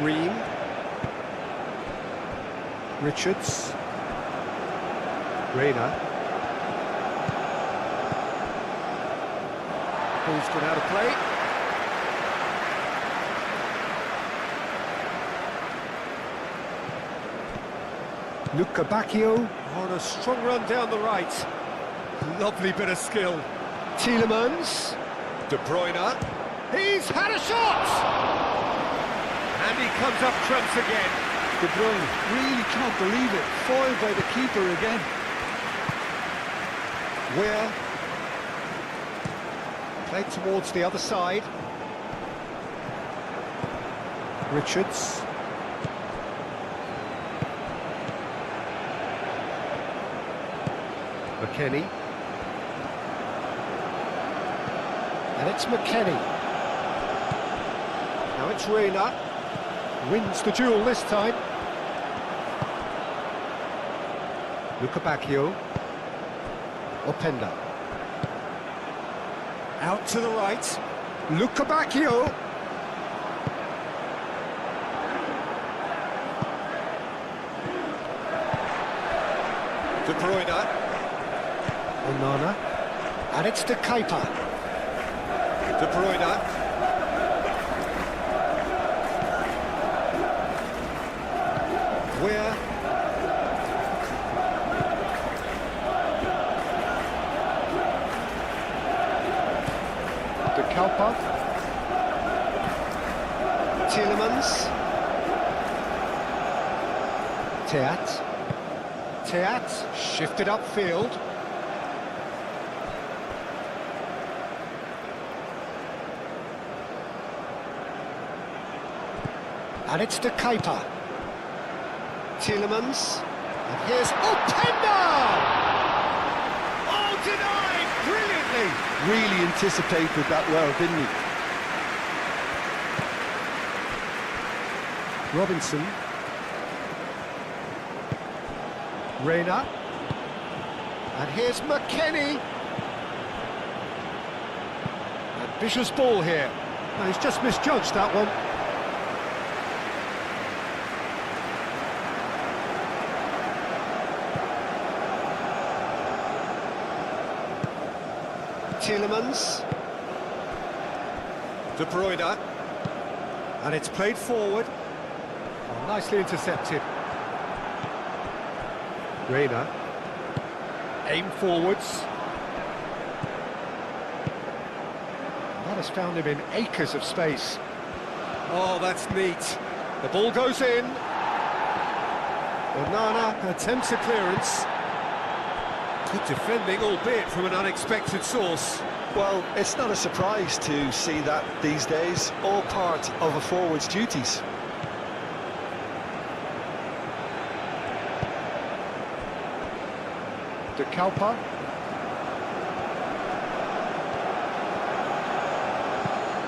Ream. Richards. Reina. Ball's gone out of play. Lukabakio on a strong run down the right. Lovely bit of skill. Tielemans. De Bruyne. He's had a shot! And he comes up trumps again. De Bruyne really can't believe it. Foiled by the keeper again. Where? Played towards the other side. Richards. McKennie. And it's McKennie. Now it's Reina. Wins the duel this time. Lukabakio. Openda. Out to the right. Lukabakio. De Bruyne. Onana. And it's to Keita. De Bruyne. Where? De Kalpa. Tielemans. Teat. Teat shifted upfield. And it's to Keita. Tielemans. And here's Openda! Oh, denied brilliantly! really anticipated that well, didn't he? Robinson. Reina. And here's McKennie. Ambitious ball here. No, he's just misjudged that one. Tielemans. De Bruyne. And it's played forward. Oh, nicely intercepted. Reina. Aim forwards. That has found him in acres of space. Oh, that's neat. The ball goes in. Onana attempts a clearance. Good defending, albeit from an unexpected source. Well, it's not a surprise to see that these days, all part of a forward's duties. De Kalpa.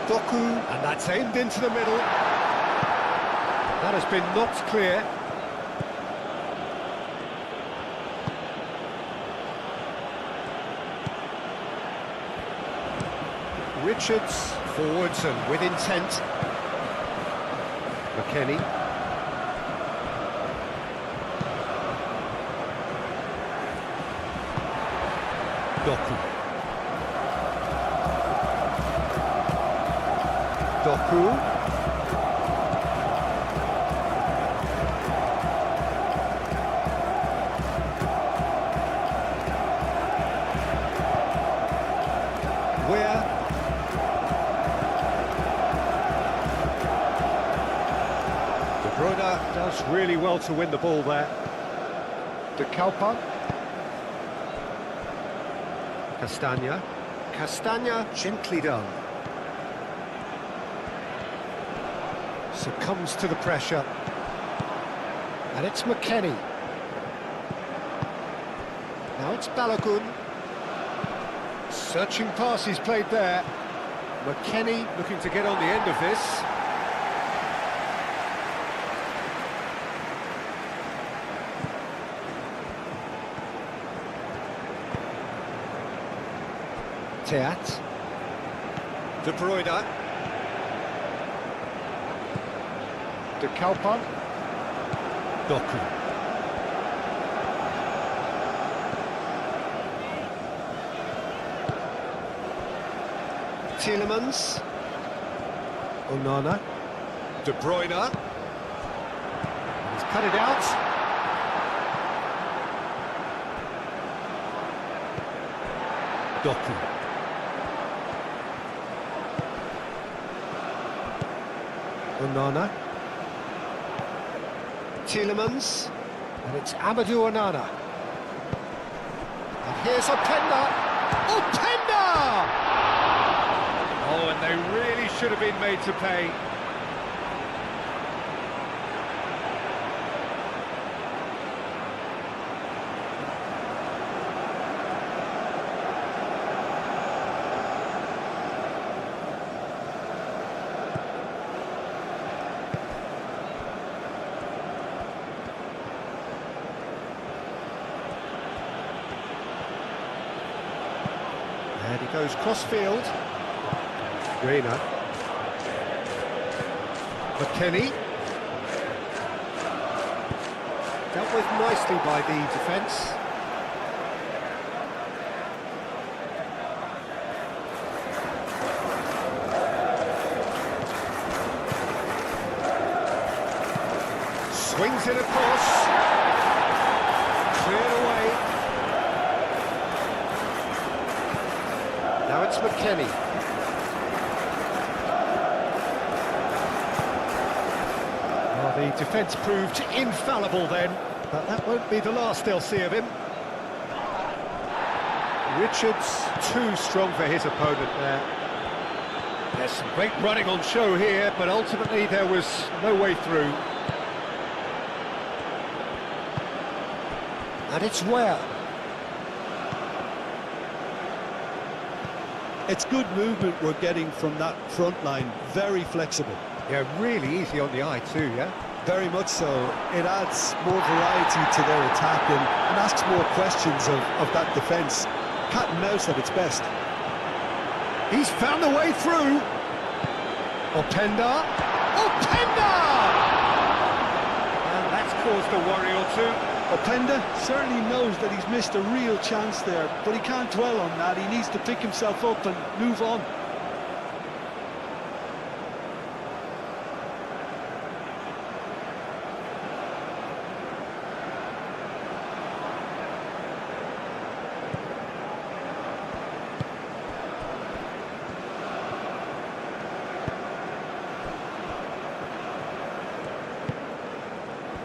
Doku, and that's aimed into the middle. That has been knocked clear. Richards, forwards and with intent. McKennie. Doku. Doku. Where? De Bruyne does really well to win the ball there. De Kalpa. Castagna. Castagna, gently done. Succumbs to the pressure. And it's McKennie. Now it's Balogun. Searching pass he's played there. McKennie looking to get on the end of this. Teat. De Bruyne. De Kalpa. Doku. Tielemans. Onana. De Bruyne. He's cut it out. Doku. Onana. Tielemans. And it's Amadou Onana. And here's Openda. Openda! Oh, and they really should have been made to pay. And he goes cross-field. Reina. McKennie. Dealt with nicely by the defence. Swings it across. Cleared away. Now it's McKennie. The defence proved infallible then, but that won't be the last they'll see of him. Richards too strong for his opponent there. There's some great running on show here, but ultimately there was no way through. And it's Ware. It's good movement we're getting from that front line, very flexible. Yeah, really easy on the eye too, yeah? Very much so. It adds more variety to their attack and asks more questions of that defence. Cat and mouse at its best. He's found a way through. Openda. Openda! And that's caused a worry or two. Openda certainly knows that he's missed a real chance there, but he can't dwell on that. He needs to pick himself up and move on.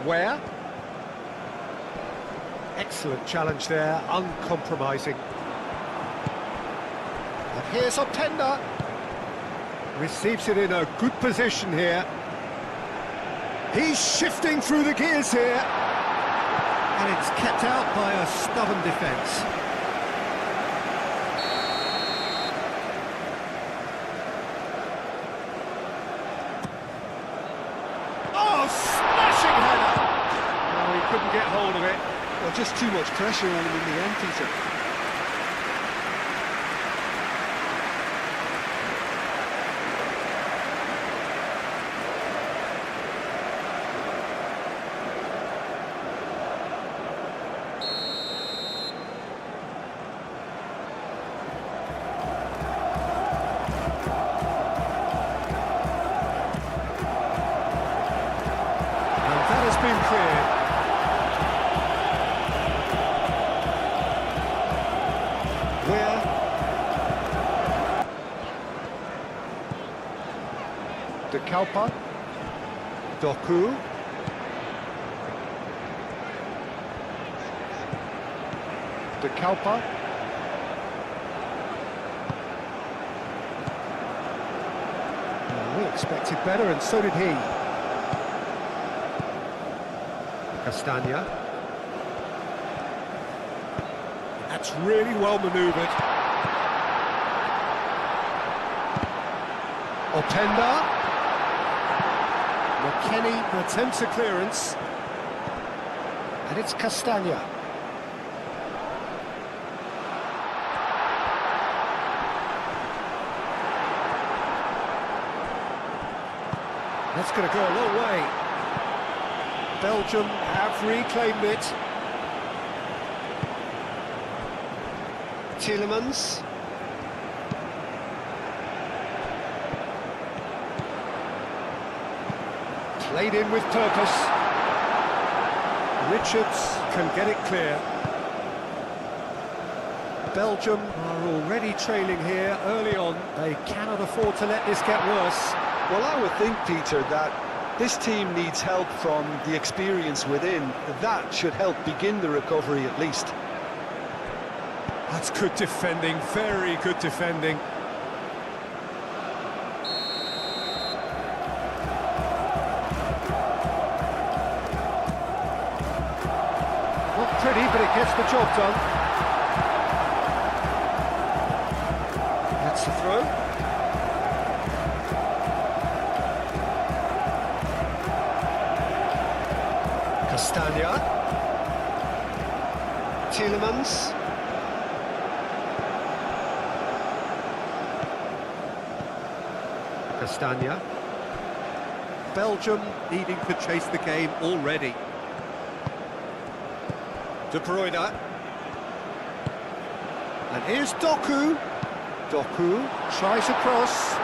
Where? Excellent challenge there, uncompromising. And here's Openda. Receives it in a good position here. He's shifting through the gears here. And it's kept out by a stubborn defence. Oh, smashing header! Oh, he couldn't get hold of it. Well, just too much pressure on him in the end, Peter. And that has been cleared. Where? De Kalpa. Doku. De Kalpa. We expected better, and so did he. Castagna. That's really well manoeuvred. Openda. McKennie attempts a clearance. And it's Castagna. That's going to go a long way. Belgium have reclaimed it. Tielemans. Played in with purpose. Richards can get it clear. Belgium are already trailing here early on. They cannot afford to let this get worse. Well, I would think, Peter, that this team needs help from the experience within. That should help begin the recovery at least. That's good defending, very good defending. Not pretty, but it gets the job done. That's the throw. Castagna. Tielemans. Castagna. Belgium needing to chase the game already. De Bruyne. And here's Doku. Doku tries a cross.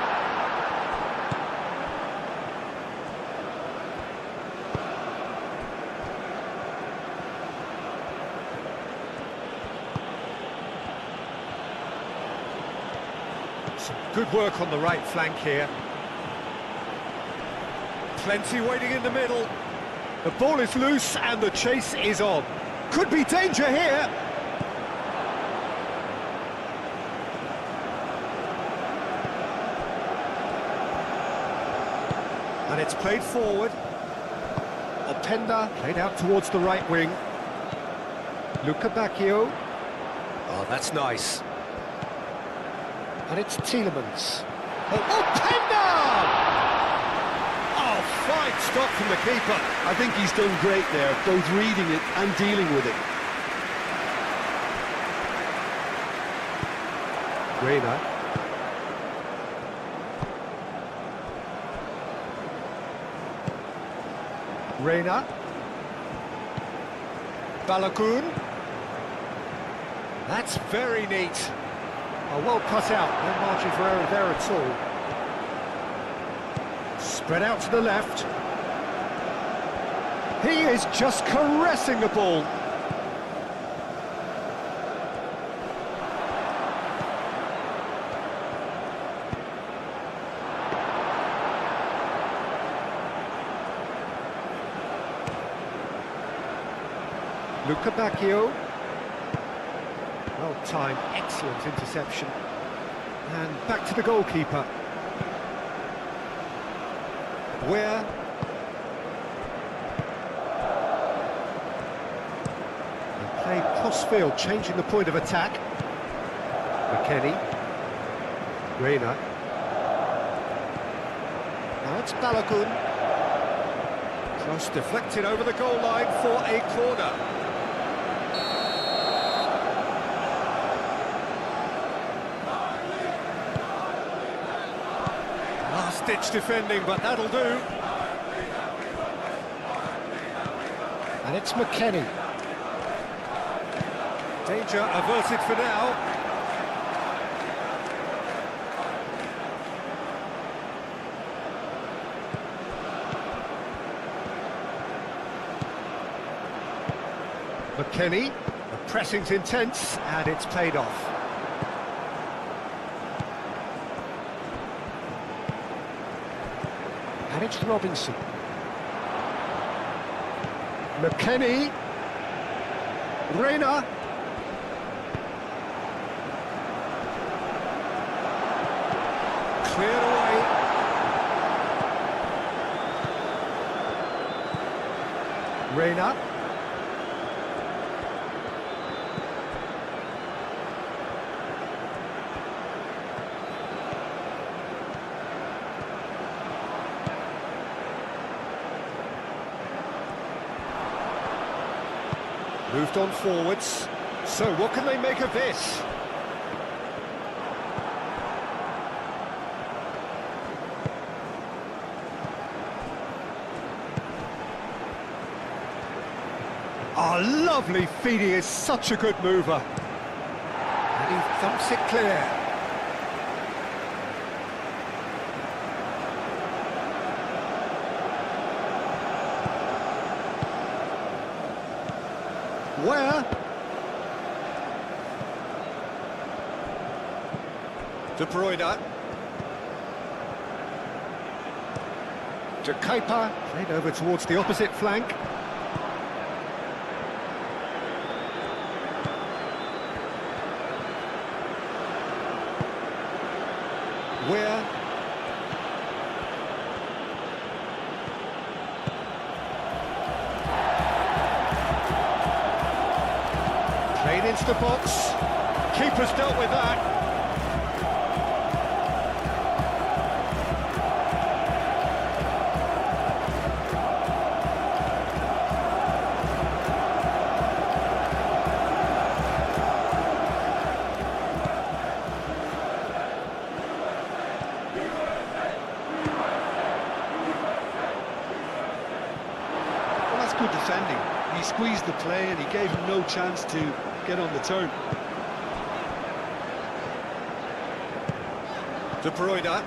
Some good work on the right flank here. Plenty waiting in the middle. The ball is loose and the chase is on. Could be danger here. And it's played forward. Openda played out towards the right wing. Luca Bacchio. Oh, that's nice. And it's Tielemans. Oh, Pender! Oh, fine stop from the keeper. I think he's done great there, both reading it and dealing with it. Reina. Reina. Balogun. That's very neat. Oh, well cut out, no margin for error there at all. Spread out to the left. He is just caressing the ball. Luca Bacchio. Well timed, excellent interception. And back to the goalkeeper. Where? They play cross-field, changing the point of attack. McKennie. Reina. Now it's Balogun. Cross deflected over the goal line for a corner. Last-ditch defending, but that'll do. And it's McKennie. Danger averted for now. McKennie, the pressing's intense, and it's paid off. And it's Robinson. McKennie. Reina. Cleared away. Reina. Moved on forwards. So what can they make of this? Oh, lovely feed, he is such a good mover. And he thumps it clear. Where? De Bruyne. To Kuiper. Played over towards the opposite flank. Where? Played into the box. Keeper's dealt with that. Well, that's good defending. He squeezed the play and he gave him no chance to get on the turn. De Bruyne.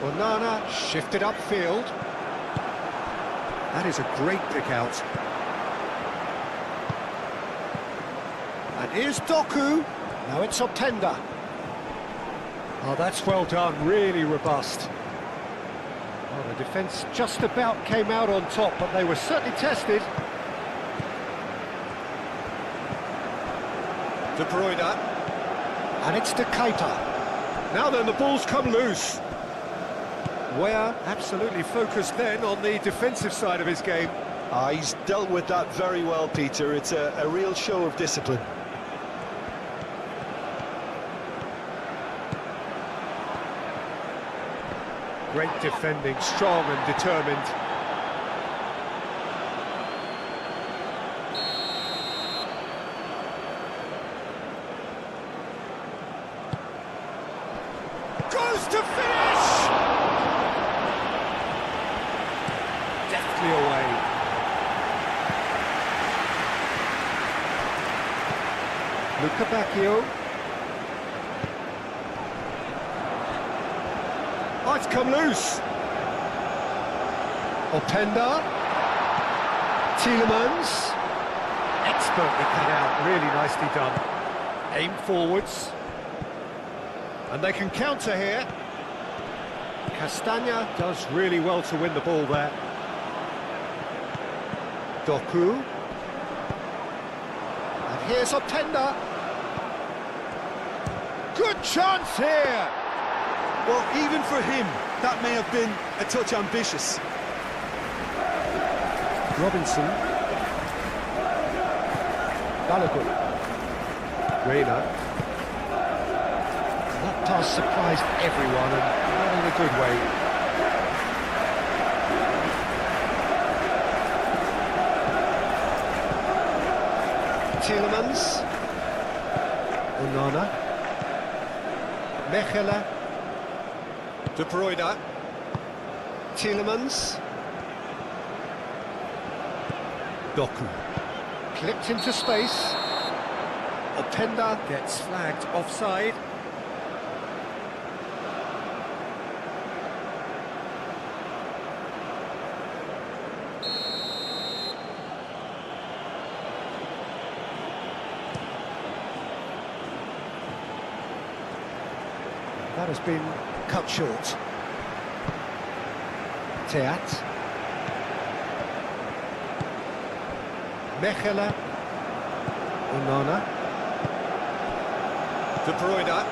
Onana shifted upfield. That is a great pick out. And here's Doku. Now it's Openda. Oh, that's well done, really robust. Well, the defence just about came out on top, but they were certainly tested. De Bruyne. And it's De Kuiper. Now then, the ball's come loose. Where absolutely focused then on the defensive side of his game. He's dealt with that very well, Peter. It's a real show of discipline. Great defending, strong and determined. Goes to finish! Deftly away. Luca Bacchio. Oh, it's come loose. Openda. Tielemans. Expertly cut out, really nicely done. Aim forwards. And they can counter here. Castagna does really well to win the ball there. Doku. And here's Openda. Good chance here! Well, even for him, that may have been a touch ambitious. Robinson. Balogun. Reina. That pass surprised everyone, and not in a good way. Tielemans. Onana. Mechelen. De Bruyne. Tielemans. Doku. Clipped into space. Openda gets flagged offside. That has been cut short. Teat. Mechelen. Onana. De Bruyne.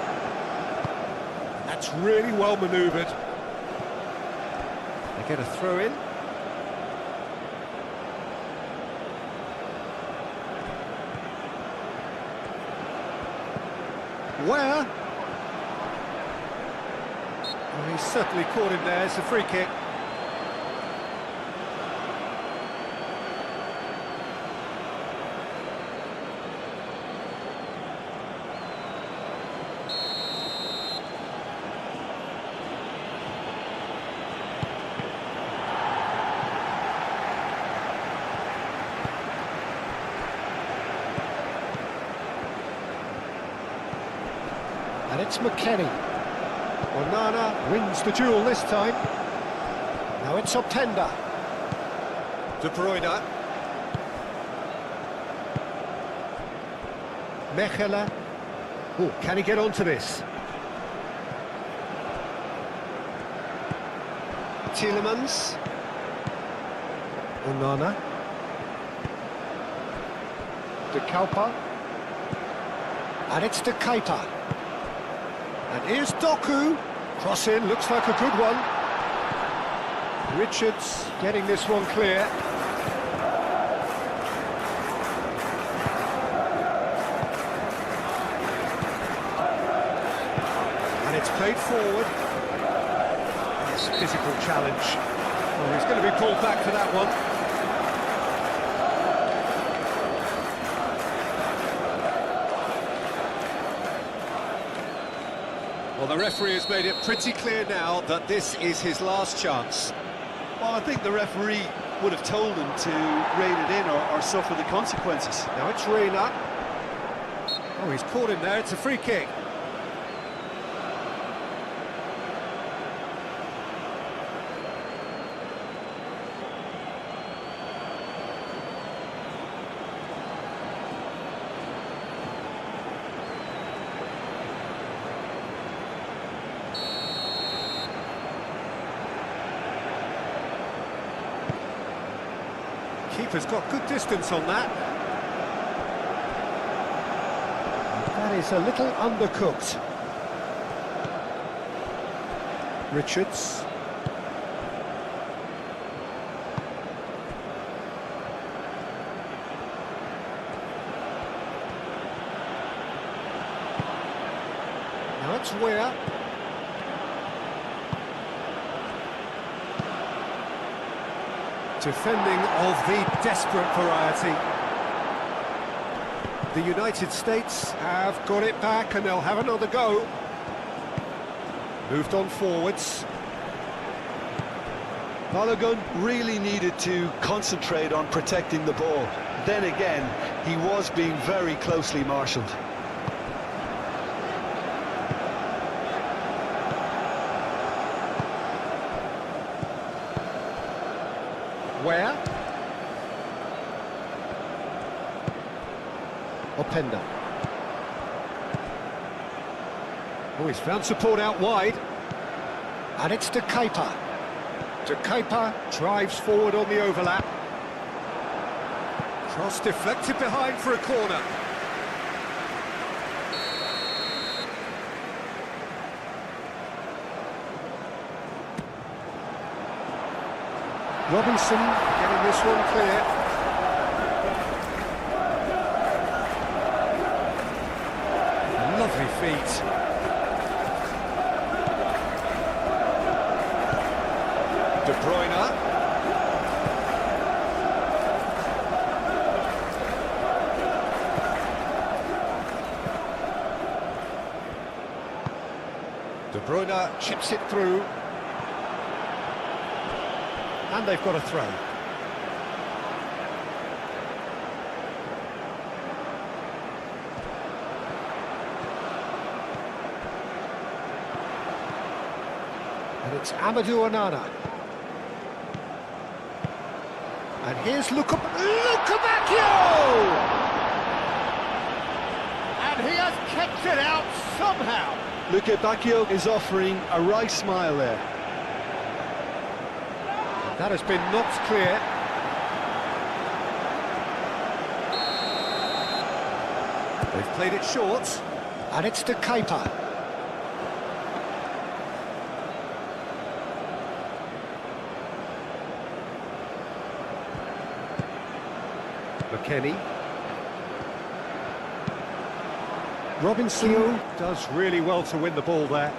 That's really well manoeuvred. They get a throw in. Where? Well, he's certainly caught him there. It's a free kick. And it's McKennie. Onana wins the duel this time. Now it's Openda. De Bruyne. Mechelen. Oh, can he get onto this? Tielemans. Onana. De Kalpa. And it's De Keita. And here's Doku. Cross in, looks like a good one. Richards getting this one clear. And it's played forward. Yes, physical challenge. Well, he's going to be pulled back for that one. Well, the referee has made it pretty clear now that this is his last chance. Well, I think the referee would have told him to rein it in or suffer the consequences. Now it's Reina. Oh, he's caught him there. It's a free kick. Keeper's got good distance on that. That is a little undercooked. Richards. Now it's Weir. Defending of the desperate variety. The United States have got it back and they'll have another go. Moved on forwards. Balogun really needed to concentrate on protecting the ball. Then again, he was being very closely marshalled. Where? Openda. Oh, he's found support out wide. And it's De Keeper. De Keeper drives forward on the overlap. Cross deflected behind for a corner. Robinson getting this one clear. Lovely feet. De Bruyne. De Bruyne chips it through. And they've got a throw. And it's Amadou Onana. And here's Luca Bacchio! And he has kept it out somehow. Luca Bacchio is offering a right smile there. That has been knocked clear. They've played it short. And it's De Keeper. McKennie. Robinson does really well to win the ball there.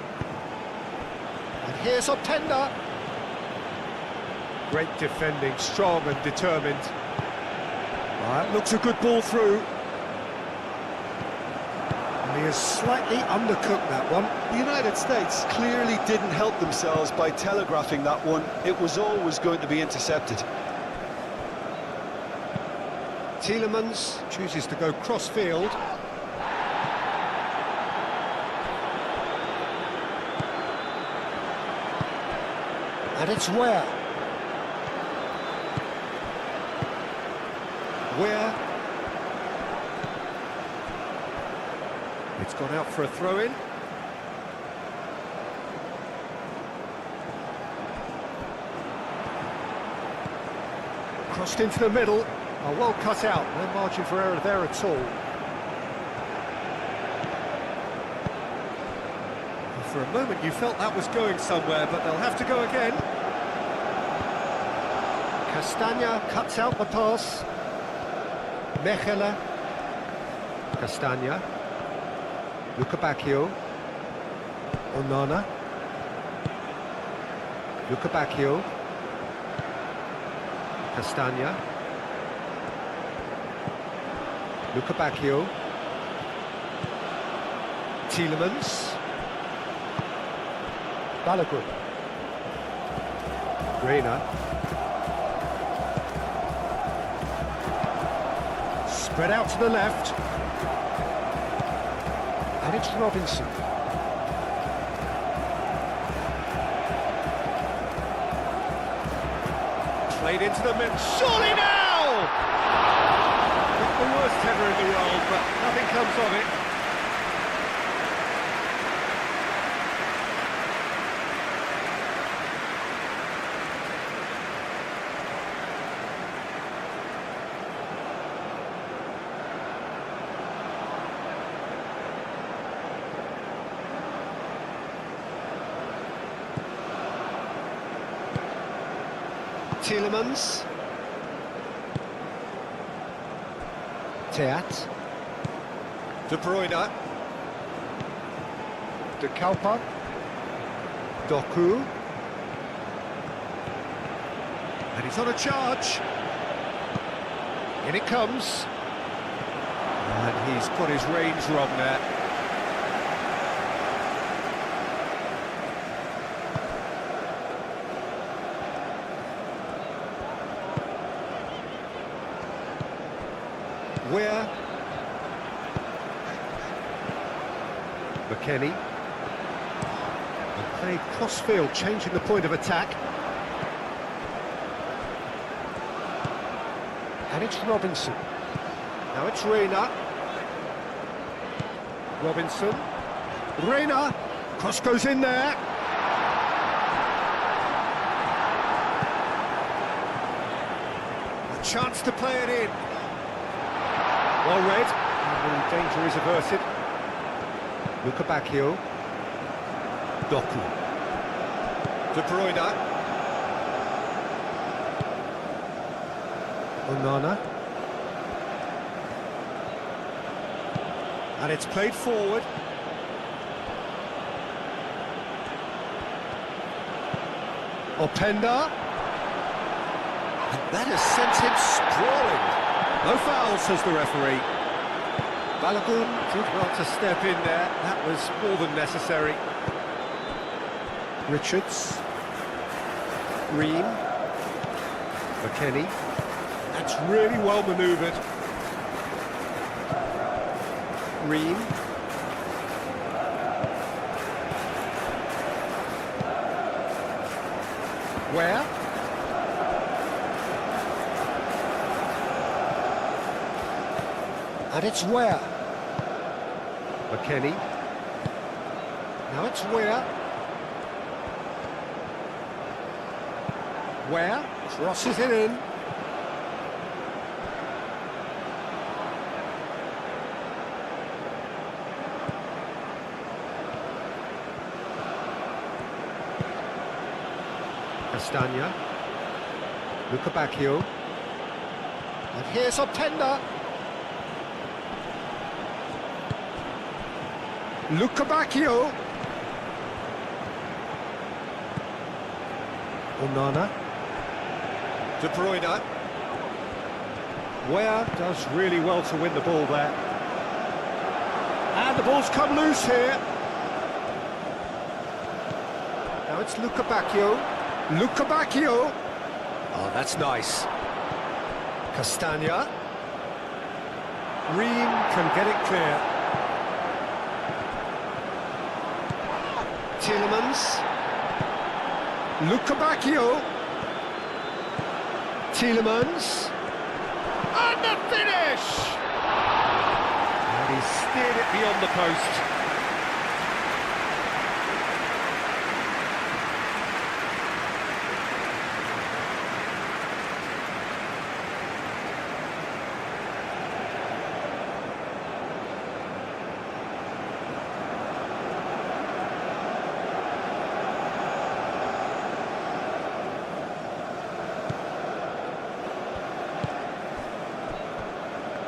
And here's Openda. Great defending, strong and determined. Right, looks a good ball through. And he has slightly undercooked that one. The United States clearly didn't help themselves by telegraphing that one. It was always going to be intercepted. Tielemans chooses to go cross-field. And it's Where. It's gone out for a throw-in. Crossed into the middle. Oh, well cut out. No margin for error there at all. For a moment you felt that was going somewhere, but they'll have to go again. Castagna cuts out the pass. Mechele. Castagna. Luca Bacchio. Onana. Luca Bacchio. Castagna. Luca Bacchio. Tielemans. Balogun. Reina. Spread out to the left. And it's Robinson. Played into the mid. Surely now! Not the worst header in the world, but nothing comes of it. Tielemans. Teat. De Bruyne. De Keeper. Doku. And he's on a charge. In it comes. And he's got his range wrong there. Where? McKennie. And played cross-field, changing the point of attack. And it's Robinson. Now it's Reina. Robinson. Reina. Cross goes in there. A chance to play it in. Well read. And the danger is averted. Luca Bacchio. Doku. De Bruyne. Onana. And it's played forward. Openda. And that has sent him sprawling. No foul, says the referee. Balogun did well to step in there. That was more than necessary. Richards. Ream. McKennie. That's really well manoeuvred. Ream. Where? And it's Where. McKennie. Now it's Where. Where? Crosses it in. Castagna. Luca Bacchio. And here's Openda. Luca Bacchio. Onana. De Bruyne. Where does really well to win the ball there. And the ball's come loose here. Now it's Luca Bacchio. Luca Bacchio. Oh, that's nice. Castagna. Ream can get it clear. Tielemans. Luca Bacchio. Tielemans. And the finish! And he steered it beyond the post.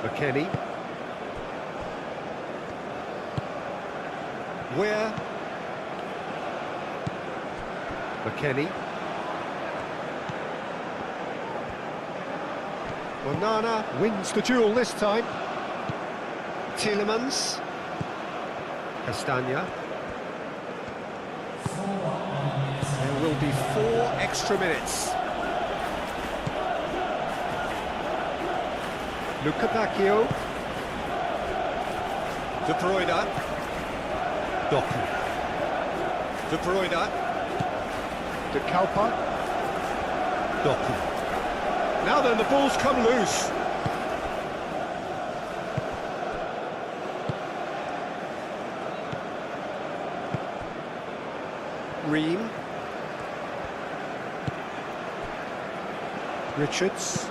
McKennie. Where? McKennie. Onana wins the duel this time. Tielemans. Castagna. There will be 4 extra minutes. Luca Bacchio. De Bruyne. Doku. De Bruyne. De Kalpa. Doku. Now then, the ball's come loose. Ream. Richards.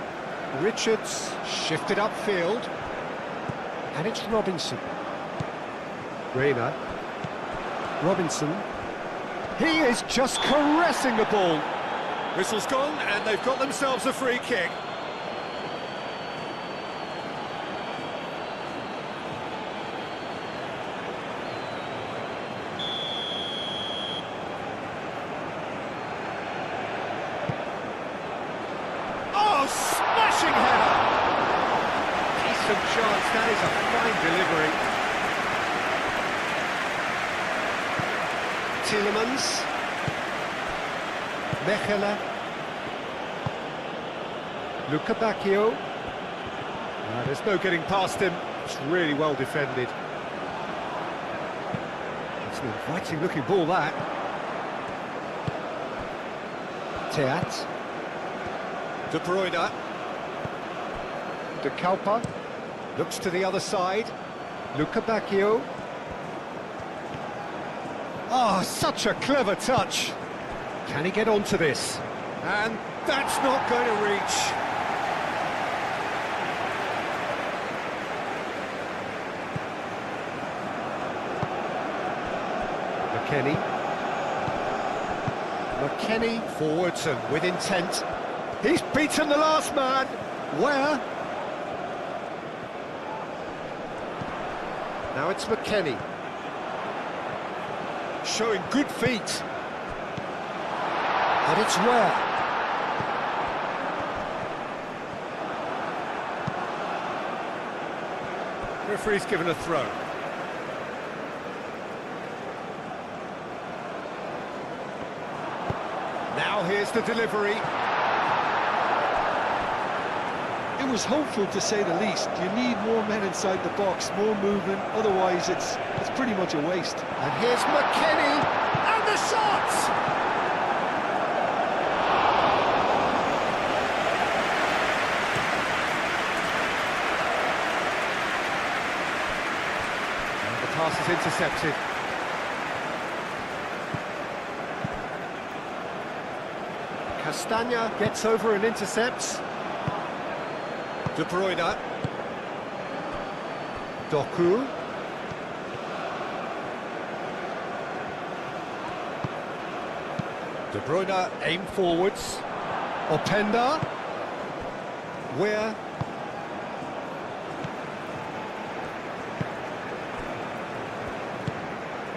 Richards shifted upfield. And it's Robinson. Reina. Robinson. He is just caressing the ball. Whistle's gone, and they've got themselves a free kick. Oh, smashing header! Decent chance, that is a fine delivery. Tielemans. Mechelen. Luca Bacchio. There's no getting past him. It's really well defended. It's an inviting looking ball, that. Teat. De Bruyne. De Kalpa. Looks to the other side. Luca Bacchio. Oh, such a clever touch. Can he get onto this? And that's not going to reach. McKennie forwards and with intent. He's beaten the last man. Where? Now it's McKennie. Showing good feet. And it's where? Referee's given a throw. Now here's the delivery. It was hopeful, to say the least. You need more men inside the box, more movement, otherwise it's pretty much a waste. And here's McKennie, and the shot! And the pass is intercepted. Castagna gets over and intercepts. De Bruyne. Doku. De Bruyne aim forwards. Openda. Where?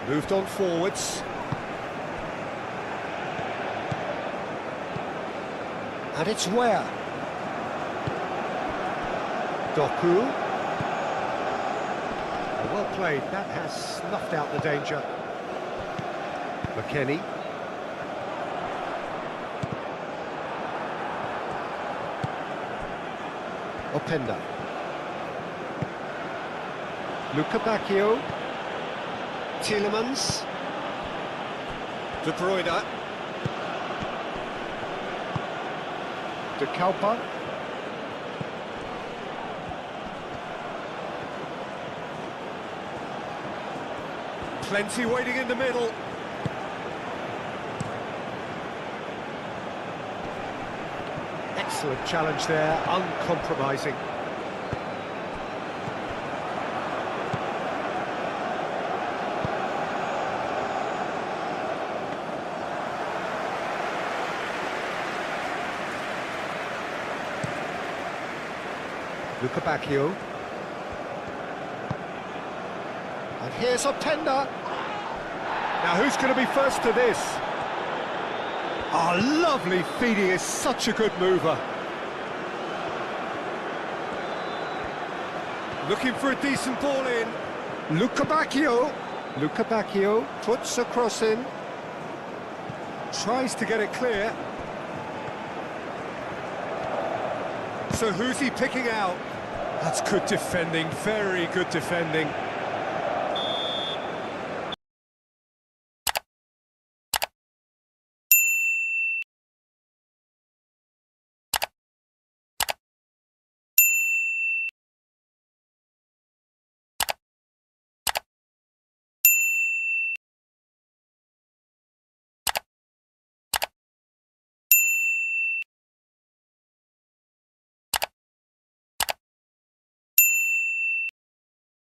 Moved on forwards. And it's where? Doku. Well played, that has snuffed out the danger. McKennie. Openda. Luca Bacchio. Tielemans. De Bruyne. De Kalpa. Plenty waiting in the middle. Excellent challenge there, uncompromising. Luca Bacchio. And here's Openda. Now who's going to be first to this? Oh, lovely feed, he is such a good mover. Looking for a decent ball in. Luca Bacchio. Luca Bacchio puts a cross in. Tries to get it clear. So who's he picking out? That's good defending, very good defending.